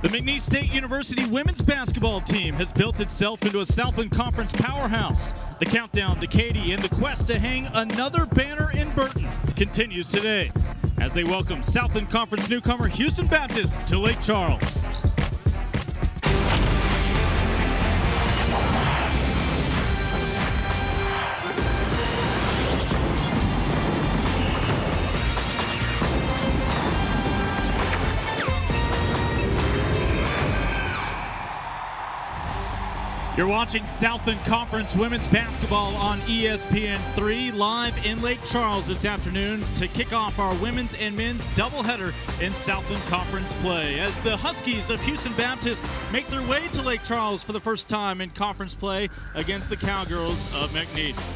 The McNeese State University women's basketball team has built itself into a Southland Conference powerhouse. The countdown to Katy and the quest to hang another banner in Burton continues today as they welcome Southland Conference newcomer Houston Baptist to Lake Charles. You're watching Southland Conference women's basketball on ESPN 3 live in Lake Charles this afternoon to kick off our women's and men's doubleheader in Southland Conference play as the Huskies of Houston Baptist make their way to Lake Charles for the first time in conference play against the Cowgirls of McNeese.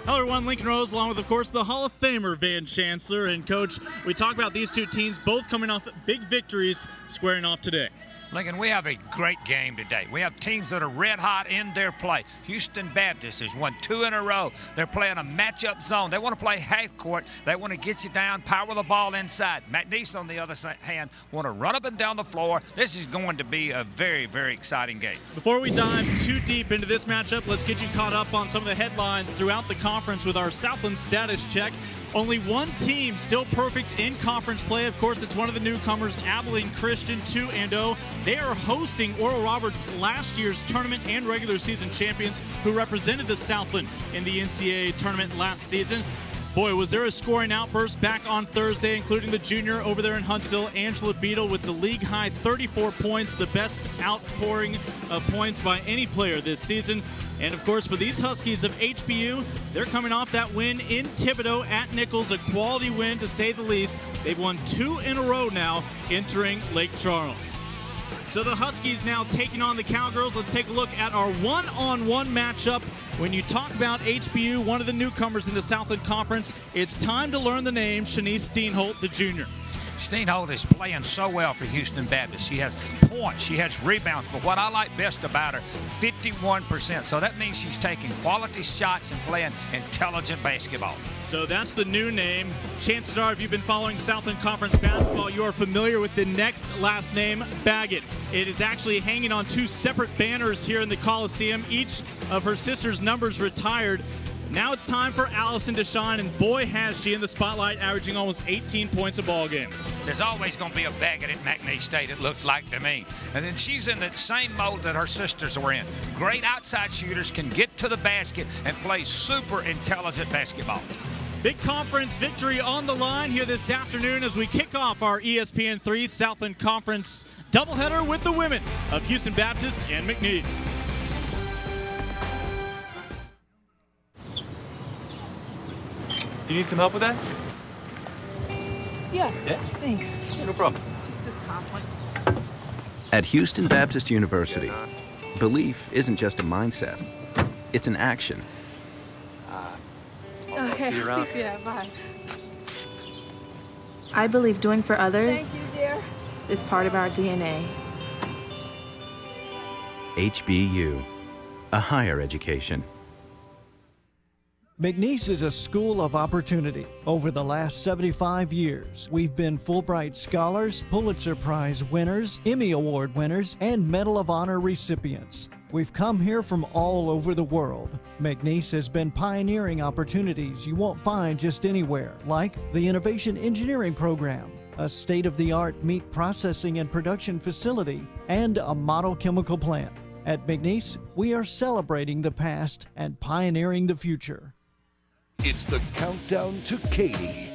Hello everyone, Lincoln Rose along with, of course, the Hall of Famer Van Chancellor. And Coach, we talk about these two teams both coming off big victories, squaring off today. Lincoln, we have a great game today. We have teams that are red hot in their play. Houston Baptist has won 2 in a row. They're playing a matchup zone. They want to play half court. They want to get you down, power the ball inside. McNeese, on the other hand, want to run up and down the floor. This is going to be a very, very exciting game. Before we dive too deep into this matchup, let's get you caught up on some of the headlines throughout the conference with our Southland status check. Only one team still perfect in conference play. Of course, it's one of the newcomers, Abilene Christian, 2-0. They are hosting Oral Roberts, last year's tournament and regular season champions, who represented the Southland in the NCAA tournament last season. Boy, was there a scoring outburst back on Thursday, including the junior over there in Huntsville, Angela Beadle, with the league-high 34 points, the best outpouring of points by any player this season. And, of course, for these Huskies of HBU, they're coming off that win in Thibodaux at Nichols, a quality win to say the least. They've won 2 in a row now entering Lake Charles. So the Huskies now taking on the Cowgirls. Let's take a look at our one-on-one matchup. When you talk about HBU, one of the newcomers in the Southland Conference, it's time to learn the name Shanice Steenholt, the junior. Steenholt is playing so well for Houston Baptist. She has points, she has rebounds, but what I like best about her, 51%. So that means she's taking quality shots and playing intelligent basketball. So that's the new name. Chances are, if you've been following Southland Conference basketball, you are familiar with the next last name, Baggett. It is actually hanging on 2 separate banners here in the Coliseum. Each of her sister's numbers retired. Now it's time for Allison to shine, and boy has she in the spotlight, averaging almost 18 points a ball game. There's always going to be a Baggett at McNeese State, it looks like to me. And then she's in the same mode that her sisters were in. Great outside shooters, can get to the basket and play super intelligent basketball. Big conference victory on the line here this afternoon as we kick off our ESPN 3 Southland Conference doubleheader with the women of Houston Baptist and McNeese. Do you need some help with that? Yeah. Thanks. Yeah, no problem. It's just this top one. At Houston Baptist University, belief isn't just a mindset, it's an action. I'll see you around. Yeah, bye. I believe doing for others Thank you, dear. is part of our DNA. HBU, a higher education. McNeese is a school of opportunity. Over the last 75 years, we've been Fulbright Scholars, Pulitzer Prize winners, Emmy Award winners, and Medal of Honor recipients. We've come here from all over the world. McNeese has been pioneering opportunities you won't find just anywhere, like the Innovation Engineering Program, a state-of-the-art meat processing and production facility, and a model chemical plant. At McNeese, we are celebrating the past and pioneering the future. It's the countdown to Katy.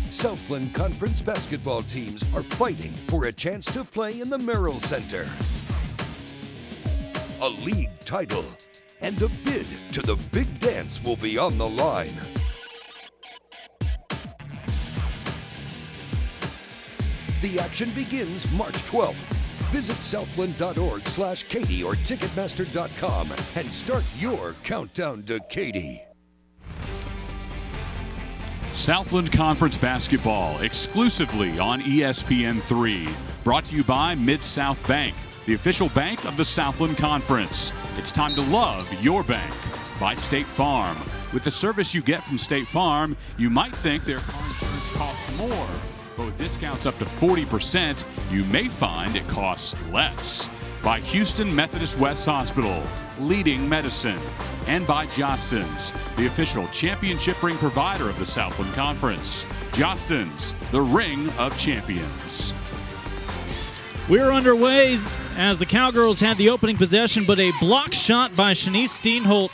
Southland Conference basketball teams are fighting for a chance to play in the Merrill Center. A league title and a bid to the big dance will be on the line. The action begins March 12th. Visit southland.org/Katy or Ticketmaster.com and start your countdown to Katy. Southland Conference basketball exclusively on ESPN 3. Brought to you by Mid-South Bank, the official bank of the Southland Conference. It's time to love your bank. By State Farm. With the service you get from State Farm, you might think their car insurance costs more. but with discounts up to 40%, you may find it costs less. By Houston Methodist West Hospital, leading medicine. And by Jostens, the official championship ring provider of the Southland Conference. Jostens, the ring of champions. We're underway as the Cowgirls had the opening possession, but a block shot by Shanice Steenholt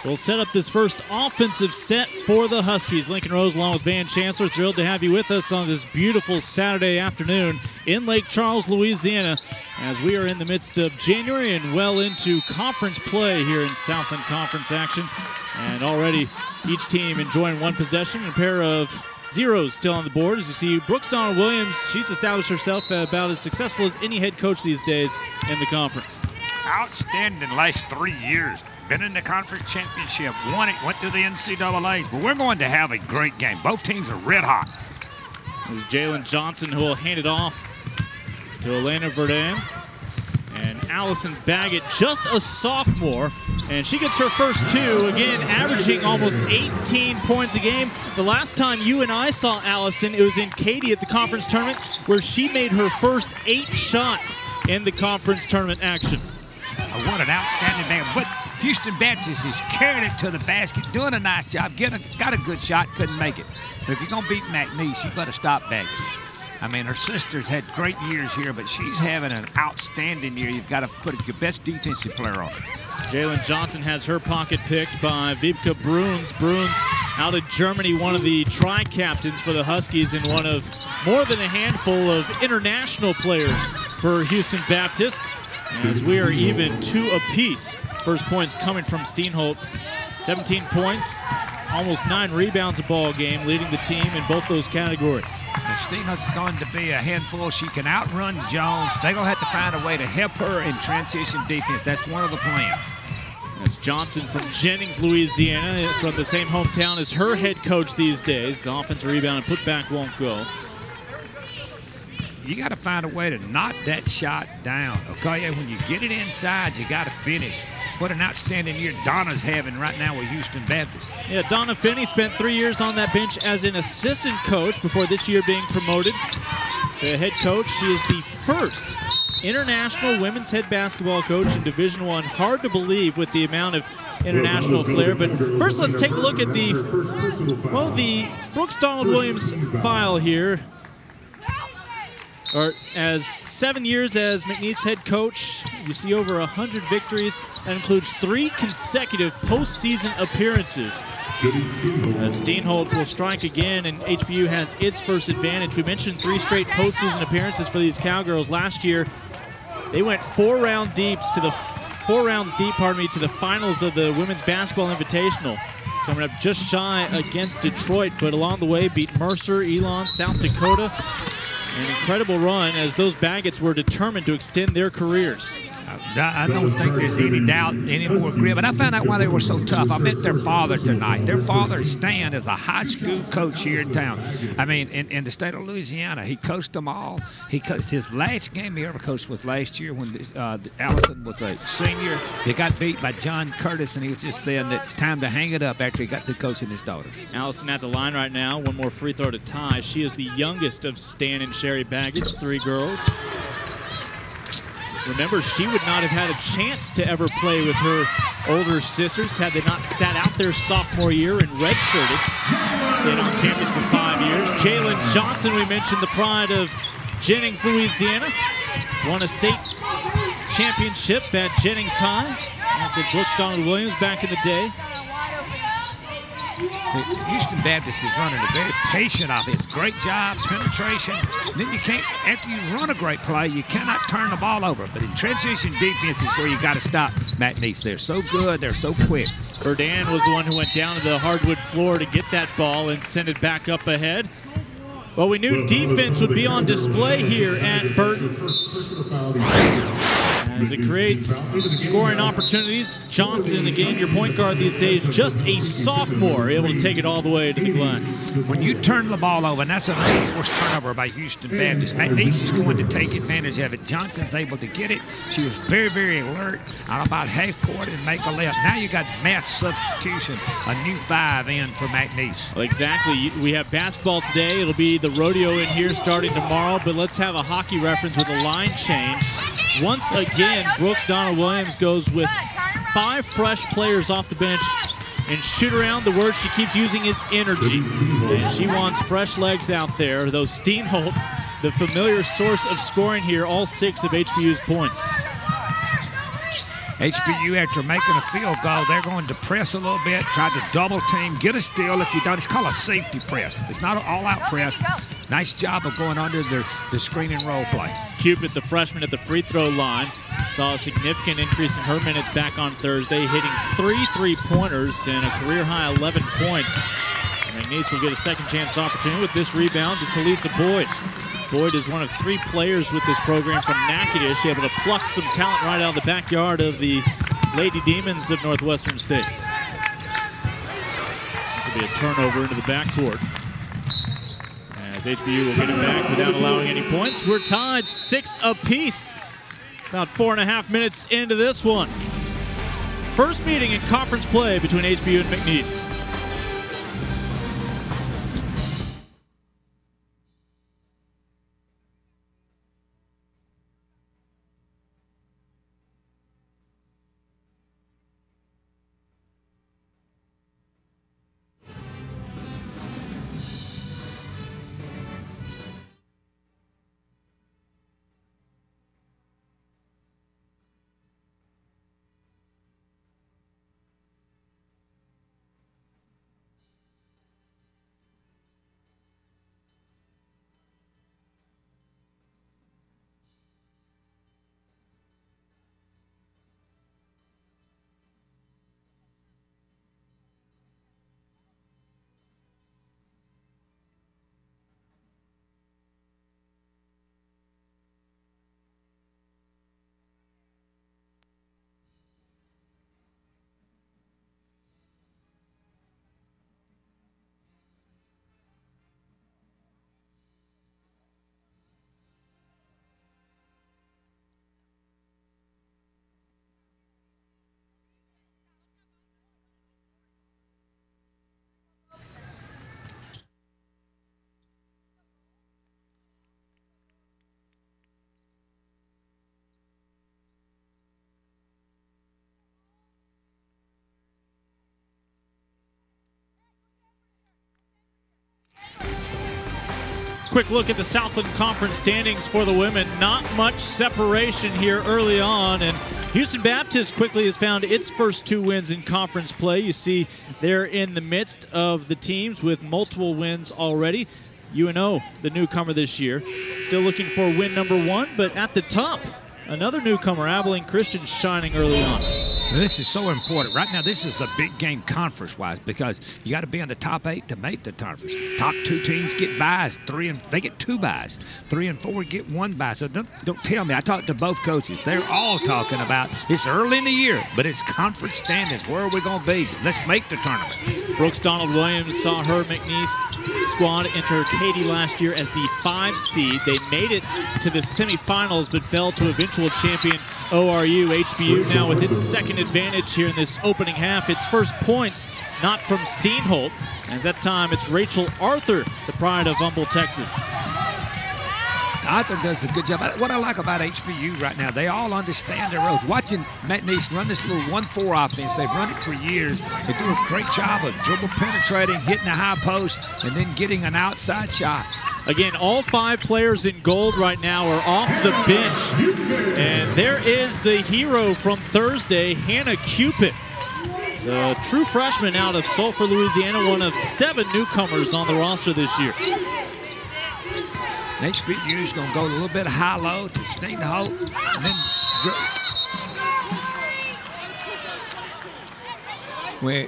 will set up this first offensive set for the Huskies. Lincoln Rose along with Van Chancellor, thrilled to have you with us on this beautiful Saturday afternoon in Lake Charles, Louisiana, as we are in the midst of January and well into conference play here in Southland Conference action. And already each team enjoying one possession and a pair of zeros still on the board. As you see, Brooks Donald-Williams, she's established herself about as successful as any head coach these days in the conference. Outstanding last 3 years. Been in the conference championship, won it, went to the NCAAs. But we're going to have a great game. Both teams are red hot. This is Jalen Johnson who will hand it off to Elena Verdun. And Allison Baggett, just a sophomore, and she gets her first two, again averaging almost 18 points a game. The last time you and I saw Allison, it was in Katy at the conference tournament, where she made her first 8 shots in the conference tournament action. What an outstanding game. But Houston Baptist is carrying it to the basket, doing a nice job, got a good shot, couldn't make it. But if you're going to beat McNeese, you better stop Baggett. I mean, her sister's had great years here, but she's having an outstanding year. You've got to put your best defensive player on it. Jalen Johnson has her pocket picked by Wiebke Bruns. Bruns out of Germany, one of the tri-captains for the Huskies and one of more than a handful of international players for Houston Baptist. As we are even 2 apiece. First points coming from Steenholt. 17 points, almost 9 rebounds a ball game, leading the team in both those categories. And Steenholt's going to be a handful. She can outrun Jones. They're going to have to find a way to help her in transition defense. That's one of the plans. That's Johnson from Jennings, Louisiana, from the same hometown as her head coach these days. The offensive rebound and putback won't go. You got to find a way to knock that shot down. Okay, when you get it inside, you got to finish. What an outstanding year Donna's having right now with Houston Baptist. Yeah, Donna Finney spent 3 years on that bench as an assistant coach before this year being promoted to head coach. She is the first international women's head basketball coach in Division I. Hard to believe with the amount of international flair. But first, let's take a look at the Brooks Donald-Williams file here. As 7 years as McNeese head coach, you see over 100 victories. That includes 3 consecutive postseason appearances. Steenholt will strike again, and HBU has its first advantage. We mentioned 3 straight postseason appearances for these Cowgirls. Last year, they went 4 rounds deep to the finals of the Women's Basketball Invitational. Coming up just shy against Detroit, but along the way beat Mercer, Elon, South Dakota. An incredible run as those Baggetts were determined to extend their careers. I don't think there's any doubt anymore, Grib. And I found out why they were so tough. I met their father tonight. Their father, Stan, is a high school coach here in town. I mean, in the state of Louisiana, he coached them all. He coached his last game he ever coached was last year when Allison was a senior. They got beat by John Curtis, and he was just saying that it's time to hang it up after he got to coaching his daughters. Allison at the line right now. One more free throw to tie. She is the youngest of Stan and Sherry Baggetts, 3 girls. Remember, she would not have had a chance to ever play with her older sisters had they not sat out their sophomore year and redshirted. Stayed on campus for 5 years. Jalen Johnson, we mentioned, the pride of Jennings, Louisiana. Won a state championship at Jennings High. As did Brooks Donald-Williams back in the day. Houston Baptist is running a very patient offense. Great job, penetration. Then you can't, after you run a great play, you cannot turn the ball over. But in transition defense is where you got to stop McNeese. They're so good, they're so quick. Verdun was the one who went down to the hardwood floor to get that ball and send it back up ahead. Well, we knew defense would be on display here at Burton. as it creates scoring opportunities. Johnson, again, your point guard these days, just a sophomore, able to take it all the way to the glass. When you turn the ball over, and that's an unforced turnover by Houston Baptist, McNeese is going to take advantage of it. Johnson's able to get it. She was very, very alert out about half court and make a layup. Now you got mass substitution, a new 5 in for McNeese. Well, exactly. We have basketball today. It'll be the rodeo in here starting tomorrow, but let's have a hockey reference with a line change. Once again, Brooks Donald-Williams goes with 5 fresh players off the bench. And shoot around, the word she keeps using is energy. And she wants fresh legs out there, though Steenholt, the familiar source of scoring here, all 6 of HBU's points. HBU, after making a field goal, they're going to press a little bit, try to double team, get a steal if you don't. It's called a safety press. It's not an all-out press. Nice job of going under the screen and roll play. Cupid, the freshman at the free throw line, saw a significant increase in her minutes back on Thursday, hitting 3 3-pointers and a career-high 11 points. McNeese will get a second chance opportunity with this rebound to Talisa Boyd. Boyd is one of 3 players with this program from Natchitoches, able to pluck some talent right out of the backyard of the Lady Demons of Northwestern State. This will be a turnover into the backcourt, as HBU will get it back without allowing any points. We're tied 6 apiece. About 4.5 minutes into this one. First meeting in conference play between HBU and McNeese. Quick look at the Southland Conference standings for the women. Not much separation here early on, and Houston Baptist quickly has found its first 2 wins in conference play. You see they're in the midst of the teams with multiple wins already. UNO, the newcomer this year, still looking for win number 1, but at the top, another newcomer, Abilene Christian, shining early on. This is so important. Right now, this is a big game conference-wise because you got to be in the top 8 to make the conference. Top 2 teams get buys. They get 2 buys. 3 and 4 get 1 buy. So don't tell me. I talked to both coaches. They're all talking about it's early in the year, but it's conference standings. Where are we going to be? Let's make the tournament. Brooks Donald-Williams saw her McNeese squad enter Katy last year as the 5 seed. They made it to the semifinals but fell to eventual champion ORU. HBU now with its second advantage here in this opening half. Its first points not from Steenholt, as that time it's Rachel Arthur, the pride of Humble, Texas. Arthur does a good job. What I like about HBU right now, they all understand their roles. Watching McNeese run this little 1-4 offense, they've run it for years. They do a great job of dribble penetrating, hitting the high post, and then getting an outside shot. Again, all 5 players in gold right now are off the bench. And there is the hero from Thursday, Hannah Cupid. The true freshman out of Sulphur, Louisiana, one of 7 newcomers on the roster this year. HBU is going to go a little bit high-low to Steenholt, and then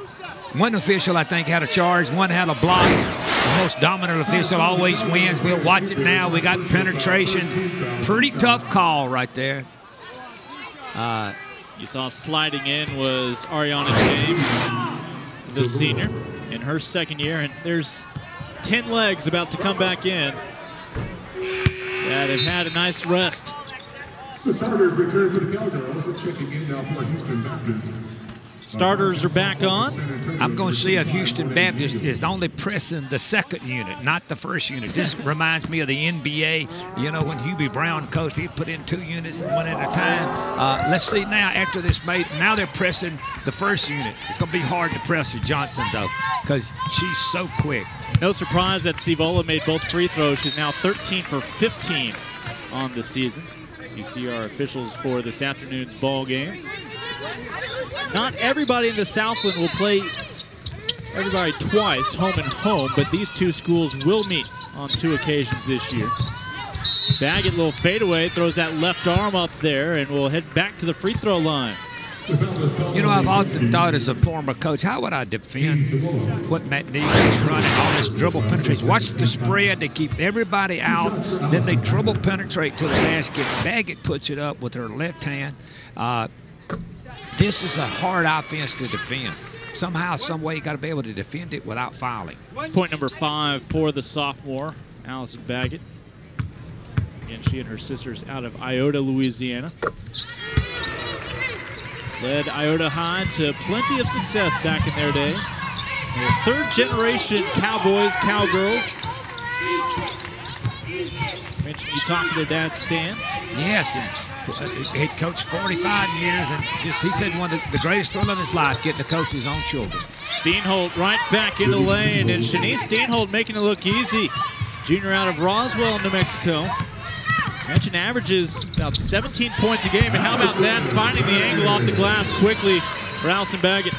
one official, I think, had a charge. One had a block. The most dominant official always wins. We'll watch it now. We got penetration. Pretty tough call right there. You saw sliding in was Ariana James, the senior, in her second year. And there's 10 legs about to come back in that have had a nice rest. The starters return to the Cowgirls, checking in now for Houston Baptist. Starters are back on. I'm going to see if Houston Baptist is only pressing the second unit, not the first unit. This reminds me of the NBA. You know, when Hubie Brown coached, he'd put in 2 units and one at a time. Let's see now after this mate. Now they're pressing the first unit. It's going to be hard to press with Johnson, though, because she's so quick. No surprise that Sivola made both free throws. She's now 13 for 15 on the season. So you see our officials for this afternoon's ball game. Not everybody in the Southland will play everybody twice, home and home, but these two schools will meet on 2 occasions this year. Baggett, little fadeaway, throws that left arm up there, and we'll head back to the free throw line. You know, I've often thought as a former coach, how would I defend what McNeese is running, all this dribble penetration? Watch the spread. They keep everybody out. Then they dribble penetrate to the basket. Baggett puts it up with her left hand. This is a hard offense to defend. Somehow, some way, you got to be able to defend it without fouling. Point number 5 for the sophomore, Allison Baggett. Again, she and her sisters out of Iota, Louisiana. Led Iota High to plenty of success back in their day. They're 3rd generation Cowboys, Cowgirls. Mentioned you talked to their dad, Stan. Yes, and head coach 45 years, and just he said one of the greatest thrill of his life, getting to coach his own children. Steenholt right back in the lane, and Shanice Steenholt making it look easy. Junior out of Roswell, New Mexico. Mentioned averages about 17 points a game, and how about that, finding the angle off the glass quickly for Allison Baggett.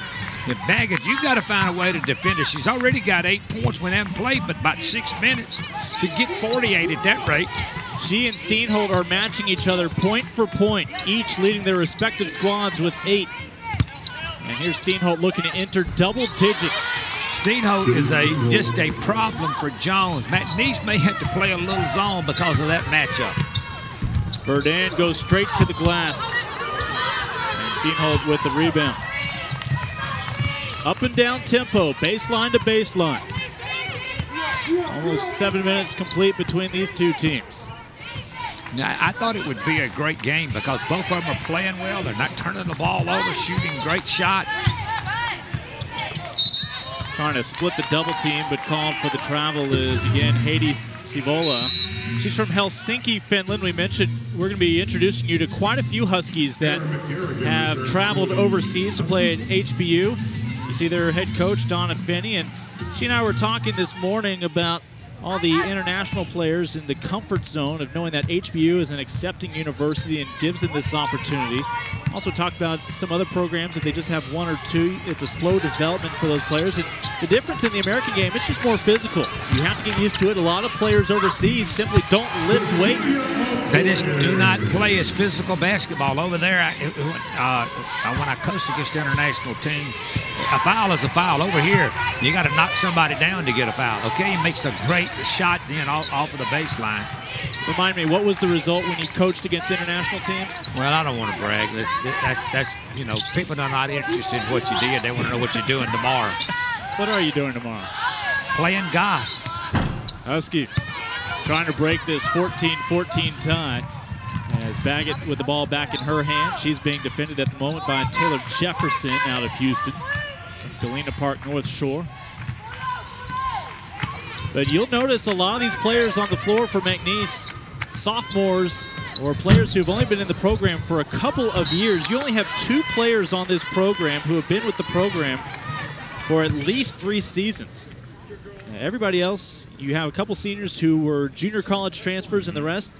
Yeah, Baggett, you got to find a way to defend her. She's already got 8 points when they haven't played but about 6 minutes. She'd get 48 at that rate. She and Steenholt are matching each other point for point, each leading their respective squads with 8. And here's Steenholt looking to enter double digits. Steenholt is just a problem for Jones. McNeese may have to play a little zone because of that matchup. Verdun goes straight to the glass. And Steenholt with the rebound. Up and down tempo, baseline to baseline. Almost 7 minutes complete between these two teams. Now, I thought it would be a great game because both of them are playing well. They're not turning the ball over, shooting great shots. Trying to split the double team, but called for the travel is, again, Hades Sivola. She's from Helsinki, Finland. We mentioned we're going to be introducing you to quite a few Huskies that have traveled overseas to play at HBU. You see their head coach, Donna Finney, and she and I were talking this morning about all the international players in the comfort zone of knowing that HBU is an accepting university and gives them this opportunity. Also talked about some other programs that they just have 1 or 2. It's a slow development for those players. And the difference in the American game, it's just more physical. You have to get used to it. A lot of players overseas simply don't lift weights. They just do not play as physical basketball. Over there, when I coached against international teams, a foul is a foul. Over here, you got to knock somebody down to get a foul. Okay, he makes a great shot then off of the baseline. Remind me, what was the result when you coached against international teams? Well, I don't want to brag. That's you know, people are not interested in what you did. They want to know what you're doing tomorrow. What are you doing tomorrow? Playing golf. Huskies trying to break this 14-14 tie. As Baggett with the ball back in her hand. She's being defended at the moment by Taylor Jefferson out of Houston from Galena Park, North Shore. But you'll notice a lot of these players on the floor for McNeese, sophomores or players who've only been in the program for a couple of years. You only have 2 players on this program who have been with the program for at least 3 seasons. Everybody else, you have a couple seniors who were junior college transfers, and the rest,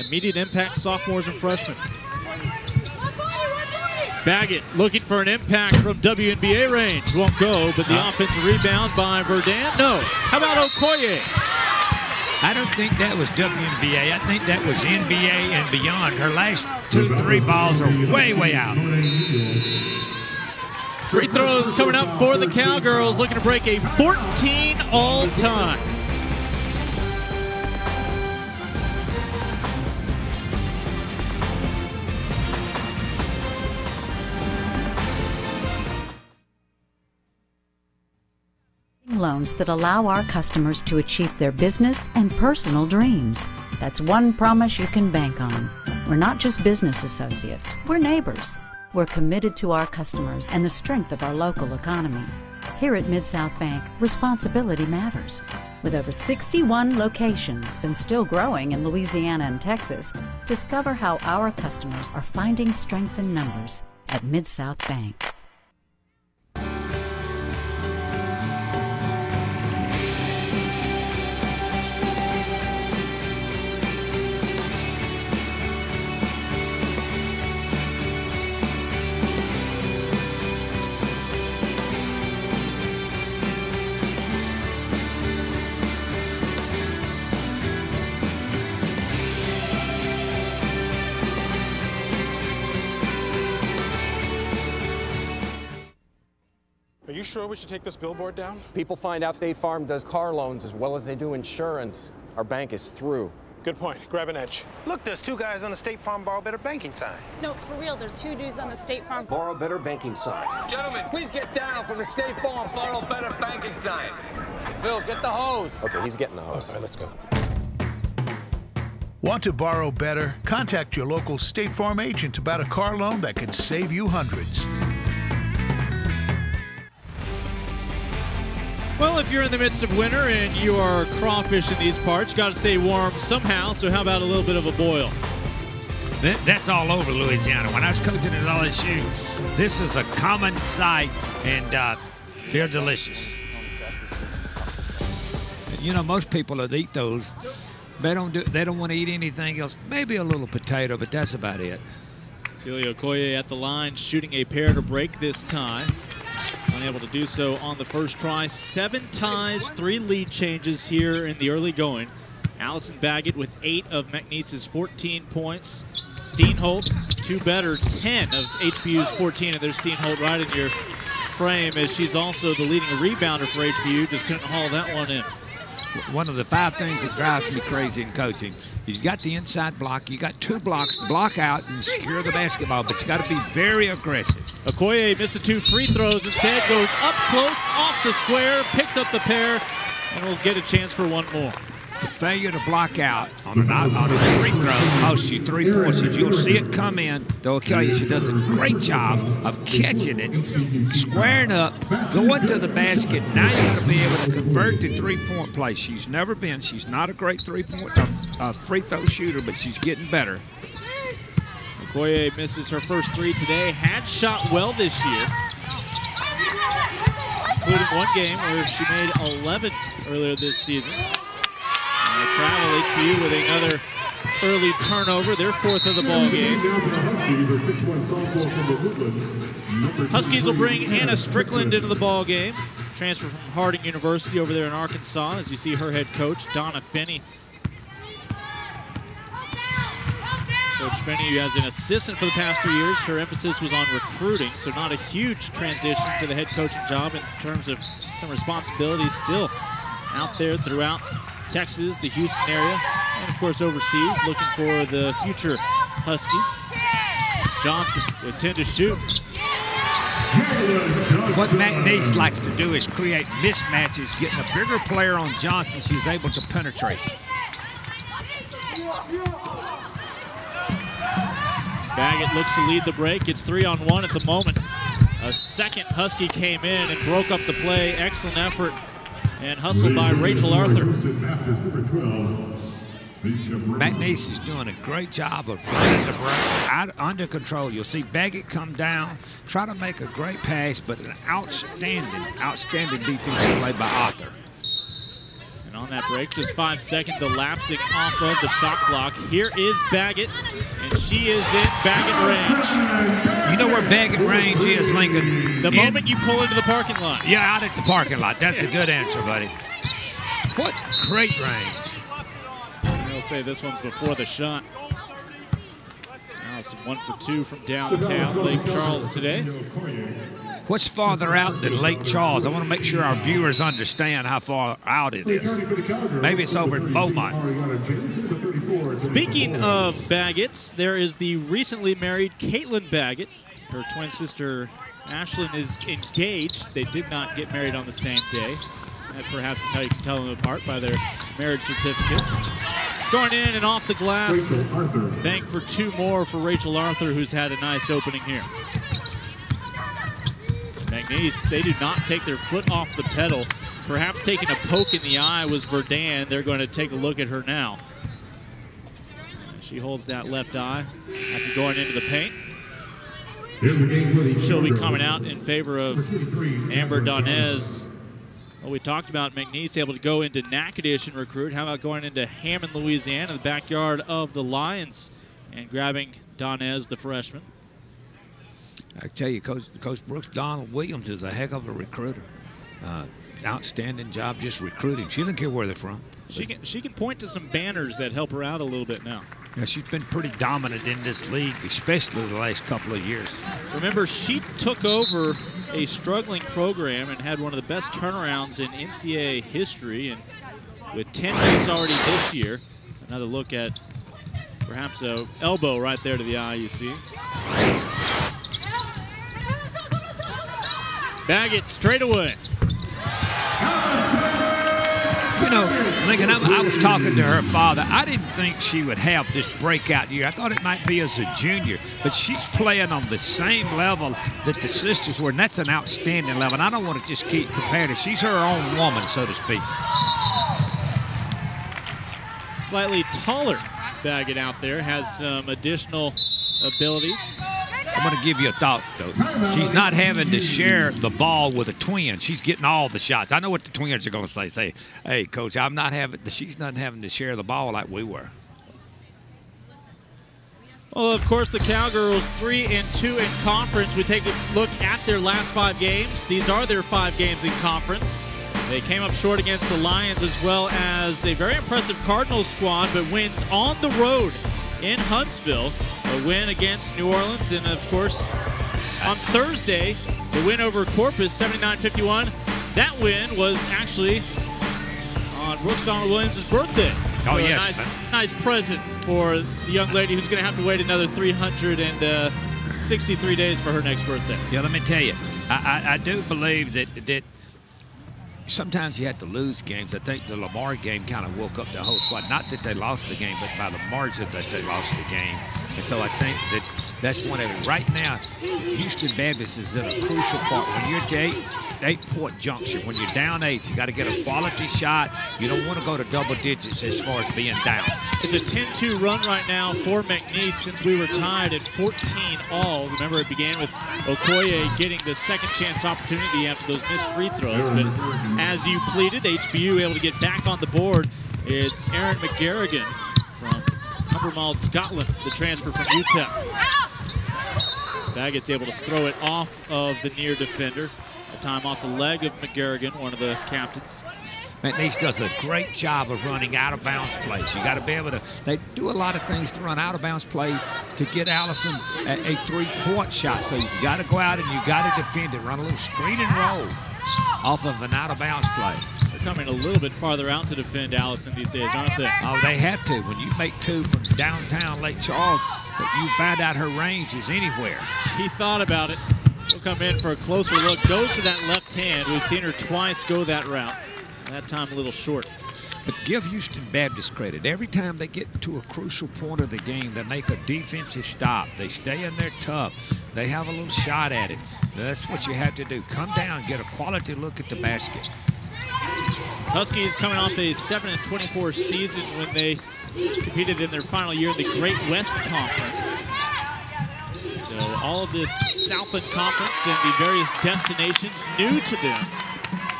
immediate impact sophomores and freshmen. Baggett looking for an impact from WNBA range. Won't go, but the offensive rebound by Verdun. No. How about Okoye? I don't think that was WNBA. I think that was NBA and beyond. Her last 2-3 balls are way, way out. Free throws coming up for the Cowgirls, looking to break a 14 all-time. offering loans that allow our customers to achieve their business and personal dreams. That's one promise you can bank on. We're not just business associates, we're neighbors. We're committed to our customers and the strength of our local economy. Here at Mid-South Bank, responsibility matters. With over 61 locations and still growing in Louisiana and Texas, discover how our customers are finding strength in numbers at Mid-South Bank. Are you sure we should take this billboard down? People find out State Farm does car loans as well as they do insurance. Our bank is through. Good point. Grab an edge. Look, there's two guys on the State Farm Borrow Better banking sign. No, for real, there's two dudes on the State Farm Borrow Better banking sign. Gentlemen, please get down from the State Farm Borrow Better banking sign. Phil, get the hose. Okay, he's getting the hose. All right, let's go. Want to borrow better? Contact your local State Farm agent about a car loan that could save you hundreds. Well, if you're in the midst of winter and you are crawfish in these parts, you got to stay warm somehow, so how about a little bit of a boil? That's all over Louisiana. When I was coaching at LSU, this is a common sight, and they're delicious. You know, most people that eat those, they don't want to eat anything else. Maybe a little potato, but that's about it. Cecilia Okoye at the line, shooting a pair to break this tie. Unable to do so on the first try. 7 ties, 3 lead changes here in the early going. Allison Baggett with 8 of McNeese's 14 points. Steenholt, 2 better, 10 of HBU's 14. And there's Steenholt right in your frame, as she's also the leading rebounder for HBU. Just couldn't haul that one in. One of the 5 things that drives me crazy in coaching is you got the inside block, you got 2 blocks to block out and secure the basketball, but you got to be very aggressive. Okoye missed the 2 free throws, instead goes up close, off the square, picks up the pair, and will get a chance for one more. The failure to block out on a free throw costs you 3 points. If you'll see it come in, they'll tell you she does a great job of catching it, squaring up, going to the basket. Now you got to be able to convert the 3-point play. She's never been. She's not a great free throw shooter, but she's getting better. Okoye misses her first 3 today. Had shot well this year, including one game where she made 11 earlier this season. Travel HBU with another early turnover, their 4th of the ball game. Huskies will bring Anna Strickland into the ball game. Transfer from Harding University over there in Arkansas, as you see her head coach, Donna Finney. Coach Finney, as an assistant for the past 3 years, her emphasis was on recruiting, so not a huge transition to the head coaching job in terms of some responsibilities still out there throughout Texas, the Houston area, and of course overseas, looking for the future Huskies. Johnson with 10 to shoot. What McNeese likes to do is create mismatches, getting a bigger player on Johnson. She's able to penetrate. Baggett looks to lead the break. It's 3-on-1 at the moment. A second Husky came in and broke up the play. Excellent effort and hustled by Rachel Arthur. McNeese is doing a great job of running the break out under control. You'll see Baggett come down, try to make a great pass, but an outstanding defensive play by Arthur. And on that break, just 5 seconds elapsing off of the shot clock. Here is Baggett, and she is in Baggett range. You know where Baggett range is, Lincoln? The moment you pull into the parking lot. Yeah, out at the parking lot. That's a good answer, buddy. What great range. I'll say this one's before the shot. Now it's 1 for 2 from downtown Lake Charles today. What's farther out than Lake Charles? I want to make sure our viewers understand how far out it is. Maybe it's over in Beaumont. Speaking of Baggetts, there is the recently married Caitlin Baggett. Her twin sister Ashlyn is engaged. They did not get married on the same day. That perhaps is how you can tell them apart, by their marriage certificates. Going in and off the glass. Bank for 2 more for Rachel Arthur, who's had a nice opening here. McNeese, they do not take their foot off the pedal. Perhaps taking a poke in the eye was Verdun. They're going to take a look at her now. She holds that left eye after going into the paint. She'll be coming out in favor of Amber Donez. Well, we talked about McNeese able to go into Natchitoches and recruit. How about going into Hammond, Louisiana, the backyard of the Lions, and grabbing Donez, the freshman? I tell you, Coach Brooks Donald Williams is a heck of a recruiter. Outstanding job just recruiting. She doesn't care where they're from. She can point to some banners that help her out a little bit now. Yeah, she's been pretty dominant in this league, especially the last couple of years. Remember, she took over a struggling program and had one of the best turnarounds in NCAA history, and with 10 wins already this year. Another look at perhaps a elbow right there to the eye, you see. Baggett straight away. You know, Lincoln, I was talking to her father. I didn't think she would have this breakout year. I thought it might be as a junior, but she's playing on the same level that the sisters were, and that's an outstanding level. And I don't want to just keep comparing her. She's her own woman, so to speak. Slightly taller Baggett out there, has some additional abilities. I'm going to give you a thought, though. She's not having to share the ball with a twin. She's getting all the shots. I know what the twins are going to say. Say, hey, Coach, she's not having to share the ball like we were. Well, of course, the Cowgirls 3-2 in conference. We take a look at their last 5 games. These are their 5 games in conference. They came up short against the Lions as well as a very impressive Cardinals squad, but wins on the road in Huntsville. A win against New Orleans, and of course, on Thursday, the win over Corpus, 79-51. That win was actually on Brooks Donald Williams' birthday. So oh, yes. A nice present for the young lady who's going to have to wait another 363 days for her next birthday. Yeah, let me tell you, I do believe that sometimes you have to lose games. I think the Lamar game kind of woke up the whole squad. Not that they lost the game, but by the margin that they lost the game. And so I think that's one of it. Right now, Houston Baptist is in a crucial part. When you're at 8-point junction, when you're down 8, you got to get a quality shot. You don't want to go to double digits as far as being down. It's a 10-2 run right now for McNeese since we were tied at 14 all. Remember, it began with Okoye getting the second chance opportunity after those missed free throws. But as you pleaded, HBU able to get back on the board. It's Erin McGarrigan from Cumbernauld, Scotland, the transfer from UTEP. Baggett's able to throw it off of the near defender. The time off the leg of McGarrigan, one of the captains. McNeese does a great job of running out-of-bounds plays. You got to be able to, they do a lot of things to run out-of-bounds plays to get Allison a 3-point shot. So you got to go out and you got to defend it, run a little screen and roll off of an out-of-bounds play. They're coming a little bit farther out to defend Allison these days, aren't they? Oh, they have to. When you make 2 from downtown Lake Charles, you find out her range is anywhere. She thought about it. She'll come in for a closer look. Goes to that left hand. We've seen her twice go that route. That time a little short. But give Houston Baptist credit. Every time they get to a crucial point of the game, they make a defensive stop. They stay in there tough. They have a little shot at it. That's what you have to do. Come down, get a quality look at the basket. Huskies coming off a 7-24 season when they competed in their final year in the Great West Conference. So all of this Southland Conference and the various destinations new to them.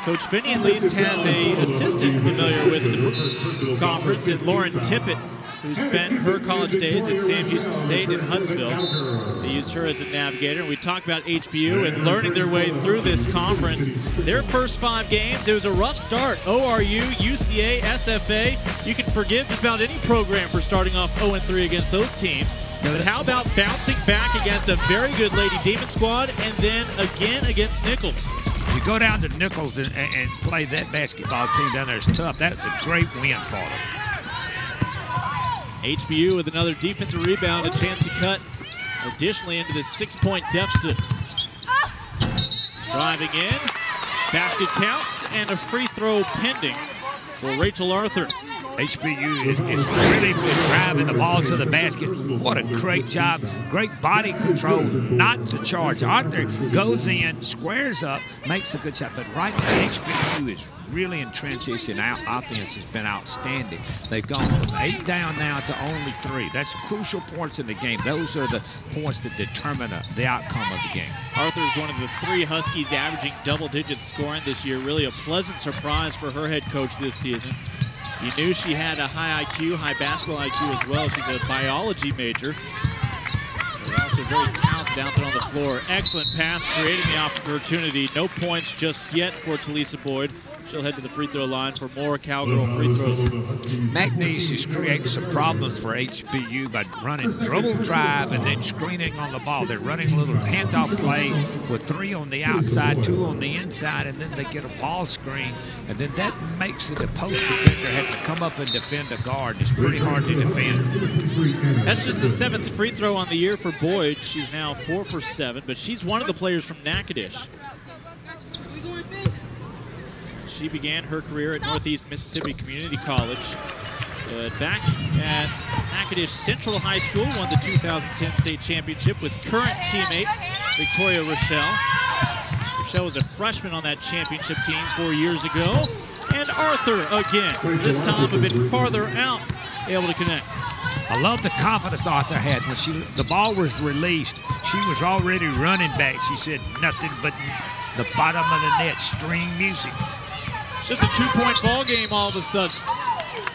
Coach Finney at least has an assistant familiar with the conference, and Lauren Tippett, who spent her college days at Sam Houston State in Huntsville. They used her as a navigator. And we talked about HBU and learning their way through this conference. Their first 5 games, it was a rough start. ORU, UCA, SFA. You can forgive just about any program for starting off 0-3 against those teams. But how about bouncing back against a very good Lady Demon squad and then again against Nichols? You go down to Nichols and play that basketball team down there is tough. That's a great win for them. HBU with another defensive rebound, a chance to cut additionally into the 6-point deficit. Driving in, basket counts, and a free throw pending for Rachel Arthur. HBU is really good driving the ball to the basket. What a great job. Great body control, not to charge. Arthur goes in, squares up, makes a good shot. But right now, HBU is really in transition. Our offense has been outstanding. They've gone from 8 down now to only 3. That's crucial points in the game. Those are the points that determine the outcome of the game. Arthur is one of the 3 Huskies averaging double-digit scoring this year. Really a pleasant surprise for her head coach this season. You knew she had a high IQ, high basketball IQ as well. She's a biology major. But also very talented out there on the floor. Excellent pass, creating the opportunity. No points just yet for Talisa Boyd. She'll head to the free throw line for more Cowgirl free throws. McNeese is creating some problems for HBU by running dribble drive and then screening on the ball. They're running a little handoff play with 3 on the outside, 2 on the inside, and then they get a ball screen. And then that makes it a post defender have to come up and defend a guard. It's pretty hard to defend. That's just the 7th free throw on the year for Boyd. She's now 4 for 7, but she's one of the players from Natchitoches. She began her career at Northeast Mississippi Community College. But back at Natchitoches Central High School, won the 2010 state championship with current teammate Victoria Rochelle. Rochelle was a freshman on that championship team 4 years ago. And Arthur again, this time a bit farther out, able to connect. I love the confidence Arthur had when the ball was released. She was already running back. She said nothing but the bottom of the net, string music. It's just a 2-point ball game all of a sudden.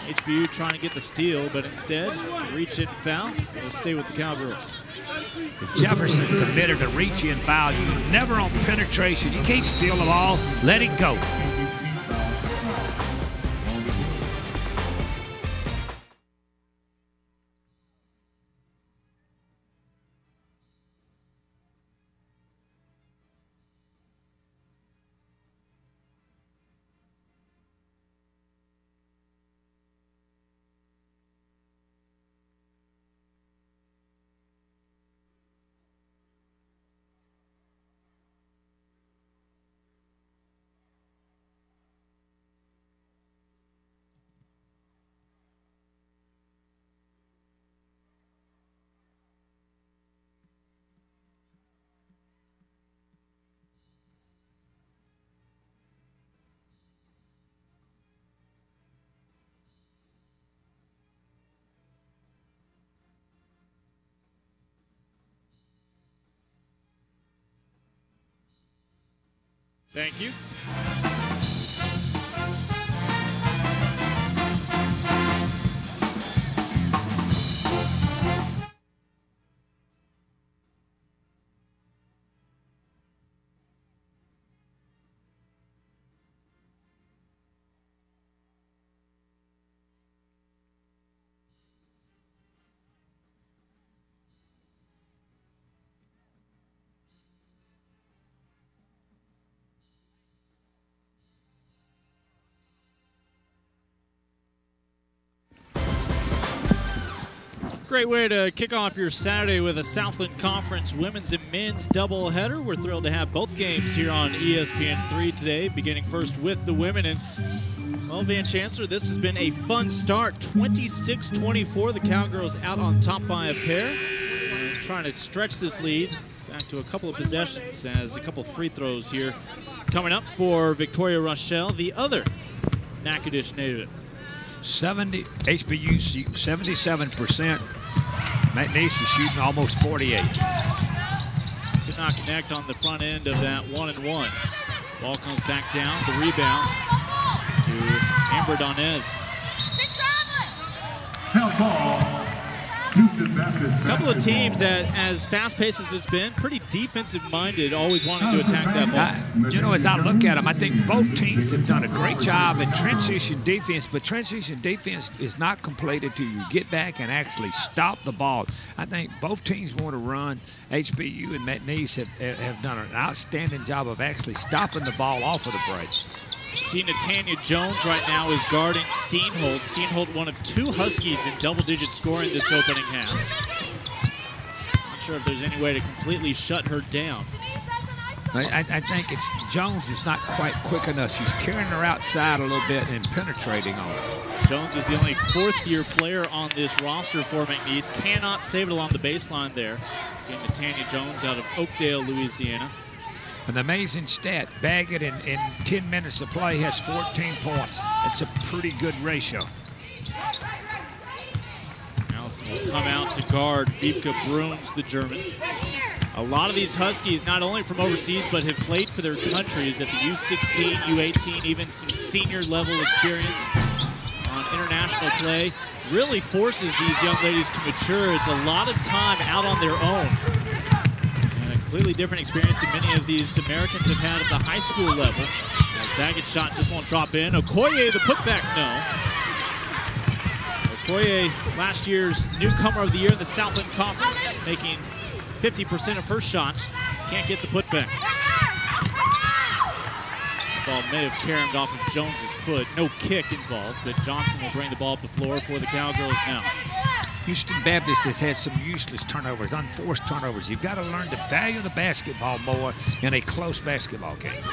HBU trying to get the steal, but instead, reach-in foul. So they'll stay with the Cowgirls. If Jefferson committed a reach-in foul, never on penetration. You can't steal the ball. Let it go. Thank you. Great way to kick off your Saturday with a Southland Conference women's and men's doubleheader. We're thrilled to have both games here on ESPN3 today, beginning first with the women. And, well, Van Chancellor, this has been a fun start. 26-24, the Cowgirls out on top by a pair. Trying to stretch this lead back to a couple of possessions as a couple of free throws here coming up for Victoria Rochelle, the other Natchitoches native. HBU 77%. McNeese is shooting almost 48. Could not connect on the front end of that 1-and-1. Ball comes back down, the rebound to Amber Donez. Foul ball. Houston Baptist. A couple of teams that, as fast-paced as this been, pretty defensive-minded, always wanting to attack that ball. You know, as I look at them, I think both teams have done a great job in transition defense, but transition defense is not completed till you get back and actually stop the ball. I think both teams want to run. HBU and McNeese have done an outstanding job of actually stopping the ball off of the break. See, Natanya Jones right now is guarding Steenholt. Steenholt, one of 2 Huskies in double-digit scoring this opening half. Not sure if there's any way to completely shut her down. I think it's Jones is not quite quick enough. She's carrying her outside a little bit and penetrating on her. Jones is the only fourth-year player on this roster for McNeese. Cannot save it along the baseline there. Again, Tanya Jones out of Oakdale, Louisiana. An amazing stat. Baggett in 10 minutes of play has 14 points. That's a pretty good ratio. Allison will come out to guard Wiebke Bruns, the German. A lot of these Huskies, not only from overseas, but have played for their countries at the U16, U18, even some senior level experience on international play. Really forces these young ladies to mature. It's a lot of time out on their own. And a completely different experience than many of these Americans have had at the high school level. As Baggett's shot just won't drop in. Okoye, the putback, no. Okoye, last year's newcomer of the year in the Southland Conference, making 50% of her shots. Can't get the putback. The ball may have caromed off of Jones's foot. No kick involved, but Johnson will bring the ball up the floor for the Cowgirls now. Houston Baptist has had some useless turnovers, unforced turnovers. You've got to learn to value the basketball more in a close basketball game.